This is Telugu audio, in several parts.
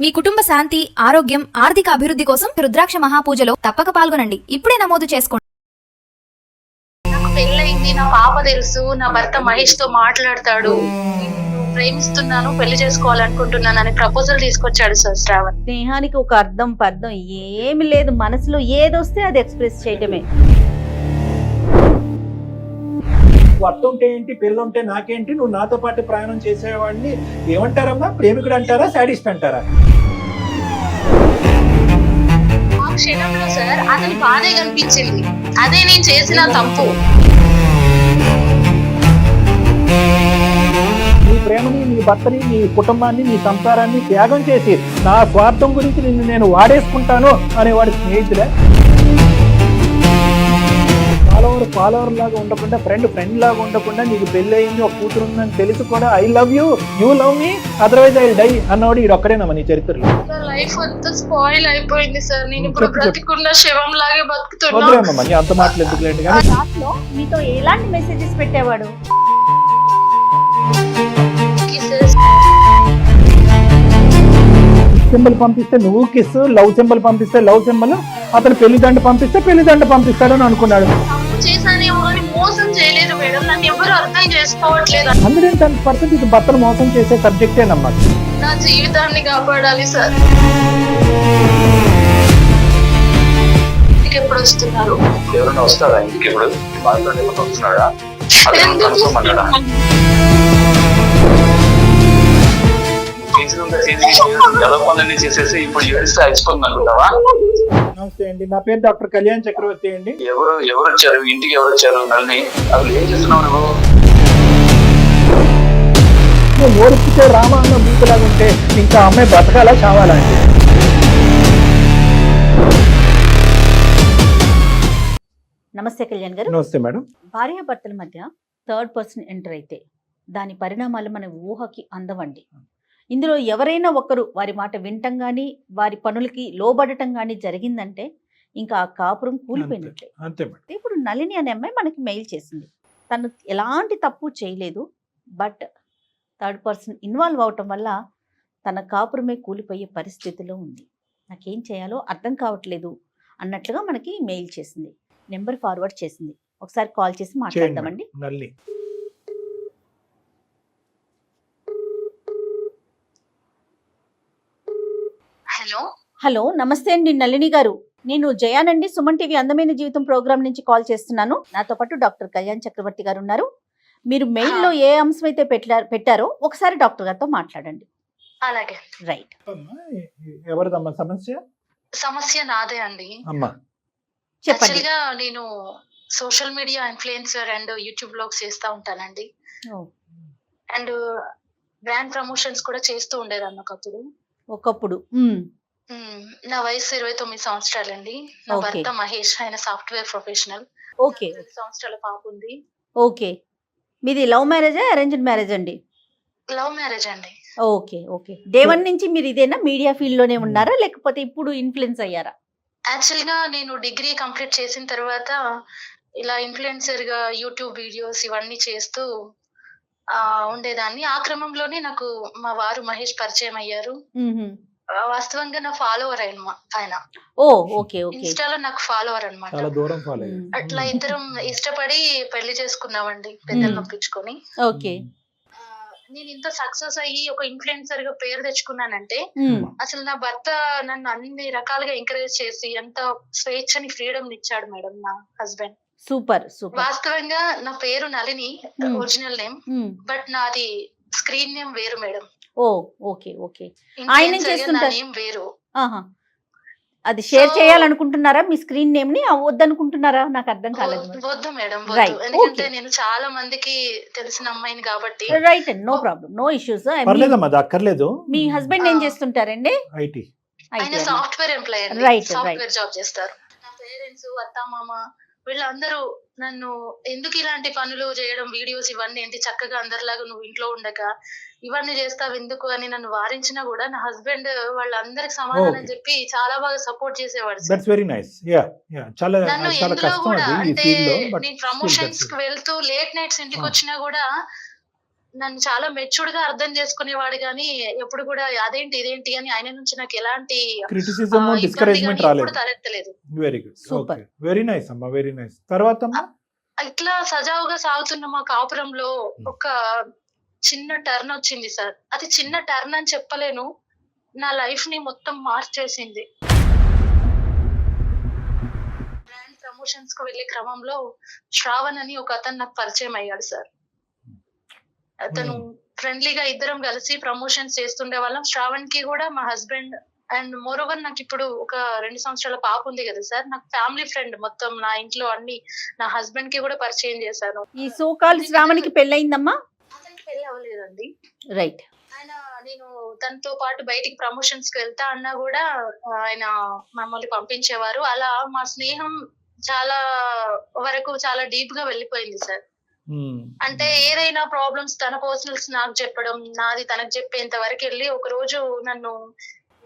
మీ కుటుంబ శాంతి, ఆరోగ్యం, ఆర్థిక అభివృద్ధి కోసం రుద్రాక్ష మహాపూజలో తప్పక పాల్గొనండి. ఇప్పుడే నమోదు చేసుకోండి. నాకు పెళ్ళయింది, నా పాప తెలుసు, నా భర్త మహేష్ తో మాట్లాడతాడు, ప్రేమిస్తున్నాను, పెళ్లి చేసుకోవాలనుకుంటున్నాను అని ప్రపోజల్ తీసుకొచ్చాడు సార్ శ్రావణ్. స్నేహానికి ఒక అర్థం పర్థం ఏమి లేదు, మనసులో ఏదొస్తే అది ఎక్స్ప్రెస్ చేయటమే. భర్త ఉంటే ఏంటి, పిల్లలు ఉంటే నాకేంటి, నువ్వు నాతో పాటు ప్రయాణం చేసేవాడిని ఏమంటారమ్మా, ప్రేమికుడు అంటారా, సాడిస్ట్ అంటారా? ఆ క్షణంలో సార్ అతని బాధే కనిపించింది, అదే నేను చేసిన తప్పు. నీ ప్రేమని, నీ భర్తని, నీ కుటుంబాన్ని, నీ సంసారాన్ని త్యాగం చేసి నా స్వార్థం గురించి నిన్ను నేను వాడేసుకుంటాను అనేవాడు స్నేహితులే. ఫాలోవర్ లాగా ఉండకుండా, ఫ్రెండ్ లాగా ఉండకుండా, నీకు పెళ్లి అయింది, ఒక కూతురు ఉందని తెలిసి కూడా I love you, you love me, otherwise I die అన్నవాడు ఇది ఒక్కడేనమ్మా నీ చరిత్రలో. లైఫ్ అంతా స్పాయిల్ అయిపోయింది సార్, నేను ఇప్పుడు బ్రతికున్న శవం లాగే బతుకుతున్నా. వదిలేమ్మా, నీ అంత మాటలు ఎందుకులేండి. కానీ దాంట్లో మీతో ఎలాంటి మెసేజెస్ పెట్టేవాడు? సింబల్ పంపిస్తే నువ్వు కిస్, లవ్ సింబల్ పంపిస్తే లవ్ సింబల్, అతను పెళ్లిదండ పంపిస్తే పెళ్లిదండ పంపిస్తాడని అనుకున్నాడు. చేశానేమో కానీ మోసం చేయలేదు మేడం, నన్ను ఎవరు అర్థం చేసుకోవట్లేదు. 110% ఇది భర్తను మోసం చేసే సబ్జెక్టేనమ్మా. నా జీవితాన్ని కాపాడాలి సార్. ఇంటికి ఎప్పుడు వస్తున్నారు? ఎవరైనా వస్తారా ఇంటికి? ఇప్పుడు బాధపడి వస్తున్నాడా? ఎలా పనులన్నీ చేసేసి ఇప్పుడు ఏడిస్తే అయిపోతుంది అనుకుంటావా? నమస్తే అండి, నా పేరు డాక్టర్ కళ్యాణ్ చక్రవర్తి అండి. ఎవరు వచ్చారు ఇంటికి? ఎవరు వచ్చారు? నన్ను అసలు ఏం చేస్తున్నావు నువ్వు? నువ్వు ఓడిపితే రామ అన్న బూతులాగా ఉంటే ఇంకా అమ్మాయి బ్రతకాలా చావాలా అండి? నమస్తే కళ్యాణ్ గారు. నమస్తే మేడం. భార్యాభర్తల మధ్య థర్డ్ పర్సన్ ఎంటర్ అయితే దాని పరిణామాలు మన ఊహకి అందవండి. ఇందులో ఎవరైనా ఒకరు వారి మాట వినటం కానీ, వారి పనులకి లోబడటం కానీ జరిగిందంటే ఇంకా ఆ కాపురం కూలిపోయినట్లే. అంతే మేడం. ఇప్పుడు నళిని అనే అమ్మాయి మనకి మెయిల్ చేసింది. తను ఎలాంటి తప్పు చేయలేదు, బట్ థర్డ్ పర్సన్ ఇన్వాల్వ్ అవటం వల్ల తన కాపురమే కూలిపోయే పరిస్థితిలో ఉంది. నాకేం చేయాలో అర్థం కావట్లేదు అన్నట్లుగా మనకి మెయిల్ చేసింది, నెంబర్ ఫార్వర్డ్ చేసింది. ఒకసారి కాల్ చేసి మాట్లాడదామండి. నల్లి హలో హలో, నమస్తే అండి నళిని గారు. నేను జయానండి, సుమన్ టీవీ అందమైన జీవితం ప్రోగ్రామ్ నుంచి కాల్ చేస్తున్నాను. నాతో పాటు డాక్టర్ కళ్యాణ్ చక్రవర్తి గారు ఉన్నారు. మీరు మెయిల్లో ఏ అంశం అయితే పెట్టారో ఒకసారి డాక్టర్ గారితో మాట్లాడండి. అలాగే. రైట్. ఎవరిదమ్మా సమస్య? సమస్య నాదే అండి. అమ్మా చెప్పండి. యాక్చువల్గా నేను social media influencer and YouTube blogs చేస్తూ ఉంటానండి. అండ్ బ్రాండ్ ప్రమోషన్స్ కూడా చేస్తూ ఉండేదాన్ని ఒకప్పుడు. నా వయసు 29 సంవత్సరాలండి. నా భర్త మహేష్, ఆయన సాఫ్ట్వేర్ ప్రొఫెషనల్. ఓకే. 10 సంవత్సరాల పాప ఉంది. ఓకే. మీది లవ్ మ్యారేజా, అరేంజ్డ్ మ్యారేజ్ అండి? లవ్ మ్యారేజ్ అండి. Okay okay. డే 1 నుంచి మీరు ఇదేనా మీడియా ఫీల్డ్ లోనే ఉన్నారా, లేకపోతే ఇప్పుడు ఇన్ఫ్లుయెన్స్ అయ్యారా? యాక్చువల్ గా నేను డిగ్రీ కంప్లీట్ చేసిన తర్వాత ఇలా ఇన్ఫ్లుయెన్సర్ గా యూట్యూబ్ వీడియోస్ ఇవన్నీ చేస్తూ ఉండేదాన్ని. ఆ క్రమంలోనే నాకు మా వారు మహేష్ పరిచయం అయ్యారు. వాస్తవంగా నా ఫాలోవర్ ఆయన. ఓ ఓకే ఓకే. ఇన్స్టాలో నాకు ఫాలోవర్ అన్నమాట. చాలా దూరం ఫాలో అట్లా ఇద్దరం ఇష్టపడి పెళ్లి చేసుకున్నామండి, పెద్దలు పంపించుకొని. ఓకే. నేను ఇంత సక్సెస్ అయ్యి ఒక ఇన్ఫ్లుయెన్సర్ గా పేరు తెచ్చుకున్నానంటే అసలు నా భర్త నన్ను అన్ని రకాలుగా ఎంకరేజ్ చేసి ఎంత స్వేచ్ఛని, ఫ్రీడమ్ ఇచ్చాడు మేడం నా హస్బెండ్. Super super. వాస్తవంగా నా పేరు నళిని, ఒరిజినల్ నేమ్, బట్ నాది స్క్రీన్ నేమ్ వేరు మేడం. ఓ ఓకే ఓకే. ఆయన చేస్తుంటారు నేమ్ వేరు. అది షేర్ చేయాలనుకుంటున్నారా మీ స్క్రీన్ నేమ్ ని? వద్దనుకుంటున్నారా? నాకు అర్థం కాలేదు. వద్దు మేడం, వద్దు. ఎందుకంటే నేను చాలా మందికి తెలిసిన అమ్మాయిని కాబట్టి. Right, no problem, no issues. అక్కర్లేదు. మీ హస్బెండ్ ఏం చేస్తుంటారండి? ఐటీ. ఆయన సాఫ్ట్వేర్ ఎంప్లాయ్, సాఫ్ట్వేర్ జాబ్ చేస్తారు. నా పేరెంట్స్, అత్త, మామ వీళ్ళందరూ నన్ను ఎందుకు ఇలాంటి పనులు చేయడం, వీడియోస్ ఇవన్నీ ఏంటి, చక్కగా అందరిలాగా నువ్వు ఇంట్లో ఉండక ఇవన్నీ చేస్తావు ఎందుకు అని నన్ను వారించినా కూడా నా హస్బెండ్ వాళ్ళందరికి సమాధానం చెప్పి చాలా బాగా సపోర్ట్ చేసేవాడు. నన్ను ఎందులో కూడా అంటే నేను ప్రమోషన్స్ కి వెళ్తూ లేట్ నైట్స్ ఇంటికి వచ్చినా కూడా నన్ను చాలా మెచ్యూర్డ్ గా అర్థం చేసుకునేవాడు, కానీ ఎప్పుడు కూడా అదేంటి ఇదేంటి అని ఆయన నుంచి నాకు ఎలాంటి క్రిటిసిజం ఇబ్బంది డిస్కరేజ్మెంట్ కానీ రాలేదు. ఎప్పుడు తలెత్తలేదు. Very good, Super. Okay, very nice అమ్మా, వెరీ నైస్. తర్వాత అమ్మా? ఇట్లా సజావుగా సాగుతున్న మా కాపురంలో ఒక చిన్న టర్న్ వచ్చింది సార్. అది చిన్న టర్న్ అని చెప్పలేను, నా లైఫ్ ని మొత్తం మార్చేసింది. బ్రాండ్ ప్రమోషన్స్ కు వెళ్లే క్రమంలో శ్రావణ్ అని ఒక అతను నాకు పరిచయం అయ్యాడు సార్. అతను ఫ్రెండ్లీగా ఇద్దరం కలిసి ప్రమోషన్స్ చేస్తుండే వాళ్ళం. శ్రావణ్ కి కూడా మా హస్బెండ్ అండ్ మోర్ ఓవర్ నాకు ఇప్పుడు ఒక 2 సంవత్సరాల పాప ఉంది కదా సార్, నాకు ఫ్యామిలీ ఫ్రెండ్. మొత్తం నా ఇంట్లో అన్ని నా హస్బెండ్ కి కూడా పరిచయం చేశాను. ఈ సోకాల్ శ్రావణికి పెళ్ళయిందమ్మా? అతనికి పెళ్లి అవ్వలేదండి. రైట్. ఆయన నేను తనతో పాటు బయటికి ప్రమోషన్స్ కి వెళ్తా అన్నా కూడా ఆయన మమ్మల్ని పంపించేవారు. అలా మా స్నేహం చాలా వరకు చాలా డీప్ గా వెళ్ళిపోయింది సార్. అంటే ఏదైనా ప్రాబ్లమ్స్ తన పర్సనల్స్ నాకు చెప్పడం, నాది తనకు చెప్పేంత వరకు వెళ్ళి ఒక రోజు నేను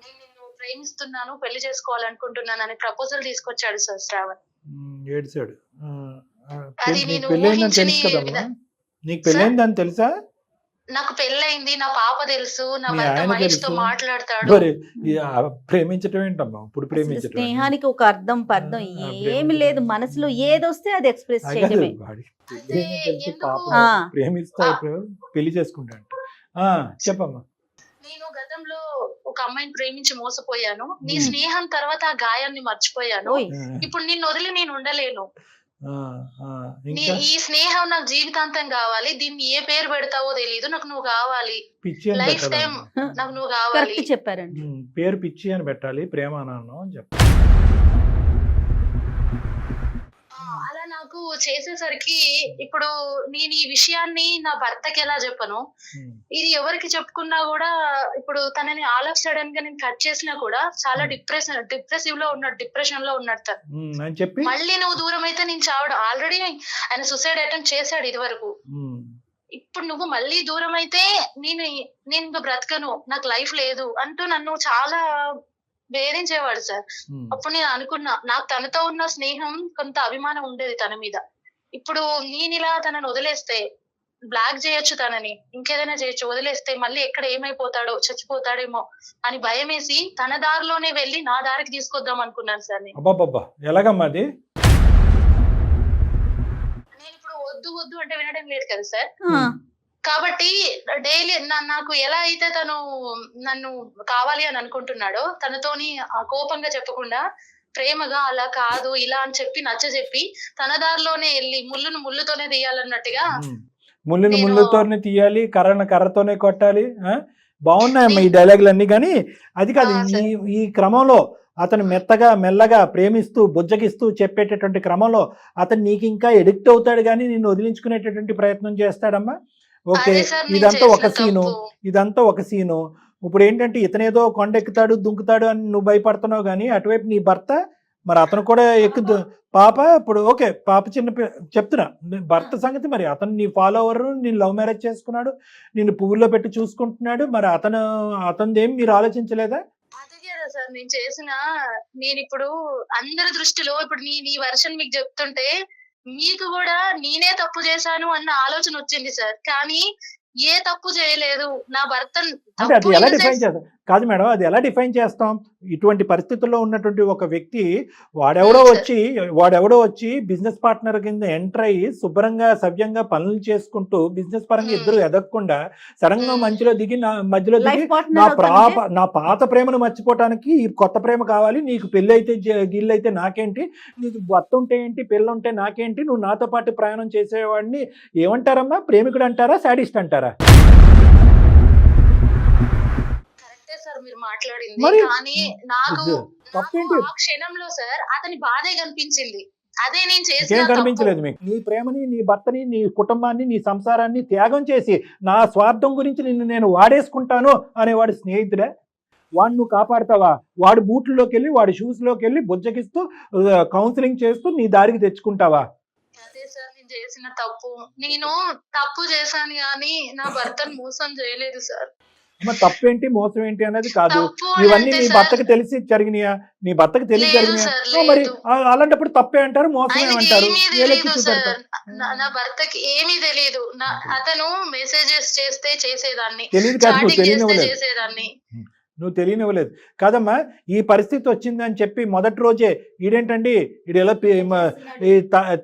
నిన్ను ప్రేమిస్తున్నాను, పెళ్లి చేసుకోవాలనుకుంటున్నాను అని ప్రపోజల్ తీసుకొచ్చాడు సార్ శ్రావణ్. ఏడ్చాడు. అది నీకు నేను పెళ్ళైందని తెలుసు ఊహించని కదమ్మా? నీకు పెళ్ళైందని తెలుసా? నాకు పెళ్ళయింది, నా పాప తెలుసు, నా మీ భర్త ఆయన మహేష్ తో తెలుసు. మాట్లాడతాడు. మరి ప్రేమించటం ఏంటమ్మా? ఇప్పుడు ప్రేమించటం స్నేహానికి ఒక అర్థం పర్థం ఏమి ప్రేమించడం. లేదు, మనసులో ఏదొస్తే అది ఎక్స్ప్రెస్ అదే చేయడమే. వాడికి అదే తెలియదని తెలుసు, ఎందుకు? పాపం ఆ. ప్రేమిస్తా పెళ్లి చేసుకుంటాడు. చెప్పమ్మా. నేను గతంలో ఒక అమ్మాయిని ప్రేమించి మోసపోయాను. నీ స్నేహం తర్వాత ఆ గాయాన్ని మర్చిపోయాను. ఓయ్. ఇప్పుడు నిన్ను వదిలి నేను ఉండలేను. ఇంకా ఈ స్నేహం నాకు జీవితాంతం కావాలి. దీన్ని ఏ పేరు పెడతావో తెలియదు, నాకు నువ్వు కావాలి. పిచ్చి అని లైఫ్ టైం పెట్టాలి. నాకు నువ్వు కావాలి. కరెక్ట్ చెప్పారండి. పేరు పిచ్చి అని పెట్టాలి, ప్రేమ అన్నాను అని చెప్పాలి. అలా నాకు చేసేసరికి ఇప్పుడు నేను ఈ విషయాన్ని నా భర్తకి ఎలా చెప్పను, ఇది ఎవరికి చెప్పుకున్నా కూడా ఇప్పుడు తనని ఆల్ ఆఫ్ సడన్ గా నేను కట్ చేసినా కూడా చాలా డిప్రెసివ్ లో ఉన్నాడు, డిప్రెషన్ లో ఉన్నాడు తను. అని చెప్పి మళ్ళీ నువ్వు దూరం అయితే నేను చావడం, ఆల్రెడీ ఆయన సూసైడ్ అటెంప్ట్ చేశాడు ఇది వరకు. ఇప్పుడు నువ్వు మళ్ళీ దూరం అయితే నేను ఇంకా బ్రతకను, నాకు లైఫ్ లేదు అంటూ నన్ను చాలా వేధించేవాడు సార్. అప్పుడు నేను అనుకున్నా, నాకు తనతో ఉన్న స్నేహం కొంత అభిమానం ఉండేది తన మీద. ఇప్పుడు నేను ఇలా తనని వదిలేస్తే బ్లాక్ చేయొచ్చు, తనని ఇంకేదైనా చేయొచ్చు, వదిలేస్తే మళ్ళీ ఎక్కడ ఏమైపోతాడో, చచ్చిపోతాడేమో అని భయం వేసి తన దారిలోనే వెళ్ళి నా దారికి తీసుకొద్దాం అనుకున్నాను సార్. అబ్బాబ్బా, ఎలాగమ్మా అది? నేను ఇప్పుడు వద్దు వద్దు అంటే వినడం లేదు కదా సార్. ఆ. కాబట్టి డైలీ నాకు ఎలా అయితే తను నన్ను కావాలి అని అనుకుంటున్నాడో తనతోని ఆ కోపంగా చెప్పకుండా ప్రేమగా అలా కాదు ఇలా అని చెప్పి నచ్చ చెప్పి తన దారిలోనే వెళ్ళి ముళ్ళును ముళ్ళుతోనే తీయాలన్నట్టుగా. ముళ్ళుని ముళ్ళుతోనే తీయాలి, కర్రను కర్రతోనే కొట్టాలి. బాగున్నాయమ్మా ఈ డైలాగులు అన్ని, కానీ అది కాదు. ఈ క్రమంలో అతను మెల్లగా ప్రేమిస్తూ బుజ్జగిస్తూ చెప్పేటటువంటి క్రమంలో అతను నీకు ఇంకా ఎడిక్ట్ అవుతాడు, కానీ నిన్ను వదిలించుకునేటటువంటి ప్రయత్నం చేస్తాడమ్మా. ఓకే, ఇదంతా ఒక సీను. ఇప్పుడు ఏంటంటే ఇతనేదో కొండెక్కుతాడు దుంకుతాడు అని నువ్వు భయపడుతున్నావు, కానీ అటువైపు నీ భర్త మరి అతను కూడా ఎక్కుదు పాప. ఇప్పుడు ఓకే, పాప చెప్తున్నా భర్త సంగతి. మరి అతను నీ ఫాలోవర్, నేను లవ్ మ్యారేజ్ చేసుకున్నాడు, నిన్ను పువ్వుల్లో పెట్టి చూసుకుంటున్నాడు. మరి అతనిదేం మీరు ఆలోచించలేదా? అదే కదా సార్ నేను చేసిన. నేను ఇప్పుడు అందరి దృష్టిలో ఇప్పుడు నీ వర్షన్ మీకు చెప్తుంటే మీకు కూడా నేనే తప్పు చేశాను అన్న ఆలోచన వచ్చింది సార్. కానీ ఏ తప్పు చేయలేదు నా భర్త. అంటే అది ఎలా డిఫైన్ చేస్తాం? కాదు మేడం, అది ఎలా డిఫైన్ చేస్తాం? ఇటువంటి పరిస్థితుల్లో ఉన్నటువంటి ఒక వ్యక్తి వాడెవడో వచ్చి బిజినెస్ పార్ట్నర్ కింద ఎంటర్ అయ్యి శుభ్రంగా సవ్యంగా పనులు చేసుకుంటూ బిజినెస్ పరంగా ఇద్దరు ఎదగకుండా సడన్ గా మధ్యలో దిగి నా పాత ప్రేమను మర్చిపోవటానికి ఈ కొత్త ప్రేమ కావాలి, నీకు పెళ్లి అయితే గిల్లైతే నాకేంటి, నీకు భర్త ఉంటే ఏంటి, పెళ్ళి ఉంటే నాకేంటి, నువ్వు నాతో పాటు ప్రయాణం చేసేవాడిని ఏమంటారమ్మా? ప్రేమికుడు అంటారా, సాడిస్ట్ అంటారా? సార్ మీరు మాట్లాడింది, కానీ నాకు ఆ క్షణంలో సార్ అతని బాధే కనిపించింది. అదే నేను చేసిన. కనిపించలేదు మీకు? నీ ప్రేమని, నీ భర్తని, నీ కుటుంబాన్ని, నీ సంసారాన్ని త్యాగం చేసి నా స్వార్థం గురించి నిన్ను నేను వాడేసుకుంటాను అనేవాడు స్నేహితుడే? వాడు నువ్వు కాపాడుతావా? వాడు బూట్లలోకి వెళ్ళి వాడి షూస్ లోకి వెళ్ళి బుజ్జగిస్తూ కౌన్సిలింగ్ చేస్తూ నీ దారికి తెచ్చుకుంటావా? అదే సార్ నేను చేసిన తప్పు. నేను తప్పు చేశాను కానీ నా భర్తను మోసం చేయలేదు సార్. అమ్మ తప్పేంటి మోసం ఏంటి అనేది కాదు. తప్పు అని ఇవన్నీ అంటే నీ సార్, భర్తకు తెలిసి జరిగినాయా? నీ భర్తకు తెలిసి లేదు జరిగినాయా? సార్, మరి లేదు. అలాంటప్పుడు తప్పే అంటారు, మోసమే ఆయనకి అంటారు, ఏమీ ఏలెక్కి తెలీదు సార్. చూపెడతారు. నా భర్తకి ఏమీ తెలీదు. అతను మెసేజెస్ చేస్తే చేసేదాన్ని, తెలియదు కాదు, నువ్వు చాటింగ్ చేస్తే తెలియనివ్వలేదు. చేసేదాన్ని. నువ్వు తెలియనివ్వలేదు కాదమ్మా. ఈ పరిస్థితి వచ్చిందని చెప్పి మొదటి రోజే ఈడేంటండి ఈడు ఎలా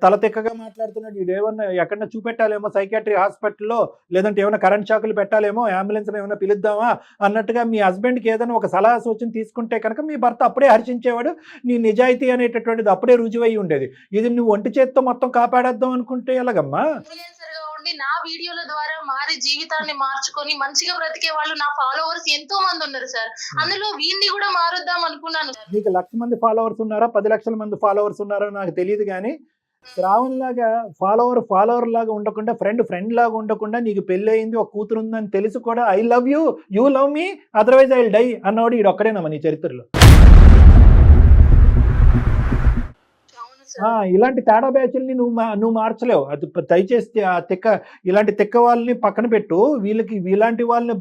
తల తిక్కగా మాట్లాడుతున్నాడు, ఈడేమన్నా ఎక్కడన్నా చూపెట్టాలేమో సైకాట్రీ హాస్పిటల్లో, లేదంటే ఏమైనా కరెంట్ షాకులు పెట్టాలేమో, అంబులెన్స్ ఏమైనా పిలుద్దామా అన్నట్టుగా మీ హస్బెండ్కి ఏదైనా ఒక సలహా సూచన తీసుకుంటే కనుక మీ భర్త అప్పుడే హర్షించేవాడు. నీ నిజాయితీ అనేటటువంటిది అప్పుడే రుజువై ఉండేది. ఇది నువ్వు ఒంటి చేత్తో మొత్తం కాపాడేద్దాం అనుకుంటే ఎలాగమ్మా? ఇన్ఫ్లుయెన్సర్ గా ఉండి నా వీడియోల ద్వారా మారి జీవితాన్ని మార్చుకొని మంచిగా బ్రతికే వాళ్ళు నా ఫాలోవర్స్ ఎంతో మంది ఉన్నారు సార్. అందులో వీడిని కూడా మారుద్దాం అనుకున్నాను. నీకు 1,00,000 మంది ఫాలోవర్స్ ఉన్నారా, 10 లక్షల మంది ఫాలోవర్స్ ఉన్నారో నాకు తెలియదు, కానీ శ్రావణ్ లాగా ఫాలోవర్ లాగా ఉండకుండా, ఫ్రెండ్ లాగా ఉండకుండా, నీకు పెళ్లి అయింది, ఒక కూతురు ఉందని తెలిసి కూడా I love you, you love me, otherwise I will die అన్నవాడు ఈడు ఒక్కడేనమ్మా నీ చరిత్రలో. ఇలాంటి తేడా బ్యాచ్ల్ని నువ్వు మార్చలేవు. అది దయచేసి ఆ ఇలాంటి తిక్క వాళ్ళని పక్కన పెట్టు. ఇలాంటి వాళ్ళని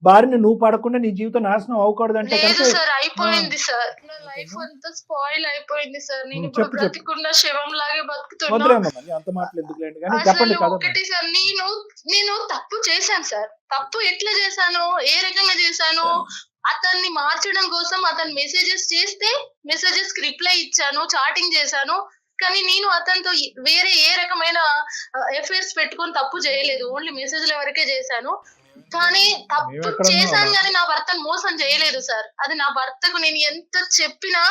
బారిని నువ్వు పడకుండా నీ జీవితం నాశనం అవ్వకూడదంటే లేదు సార్, అయిపోయింది సార్. నా లైఫ్ అంతా స్పాయిల్ అయిపోయింది సార్. నేను ఇప్పుడు బ్రతికున్న శవం లాగే బతుకుతున్నా. వదిలేమ్మా అంత మాటలు ఎందుకులేండి, కానీ చెప్పండి కదా. ఒకటి సార్, నేను తప్పు చేశాను సార్. తప్పు ఎట్లా చేశాను, ఏ రకంగా చేశాను? అతన్ని మార్చడం కోసం అతను మెసేజెస్ చేస్తే మెసేజెస్ కి రిప్లై ఇచ్చాను, చాటింగ్ చేశాను. కానీ నేను అతనితో వేరే ఏ రకమైన ఎఫైర్స్ పెట్టుకొని తప్పు చేయలేదు. ఓన్లీ మెసేజ్ల వరకే చేశాను. కానీ తప్పు చేశాను కానీ నా భర్తను మోసం చేయలేదు సార్. అది నా భర్తకు నేను ఎంత చెప్పినా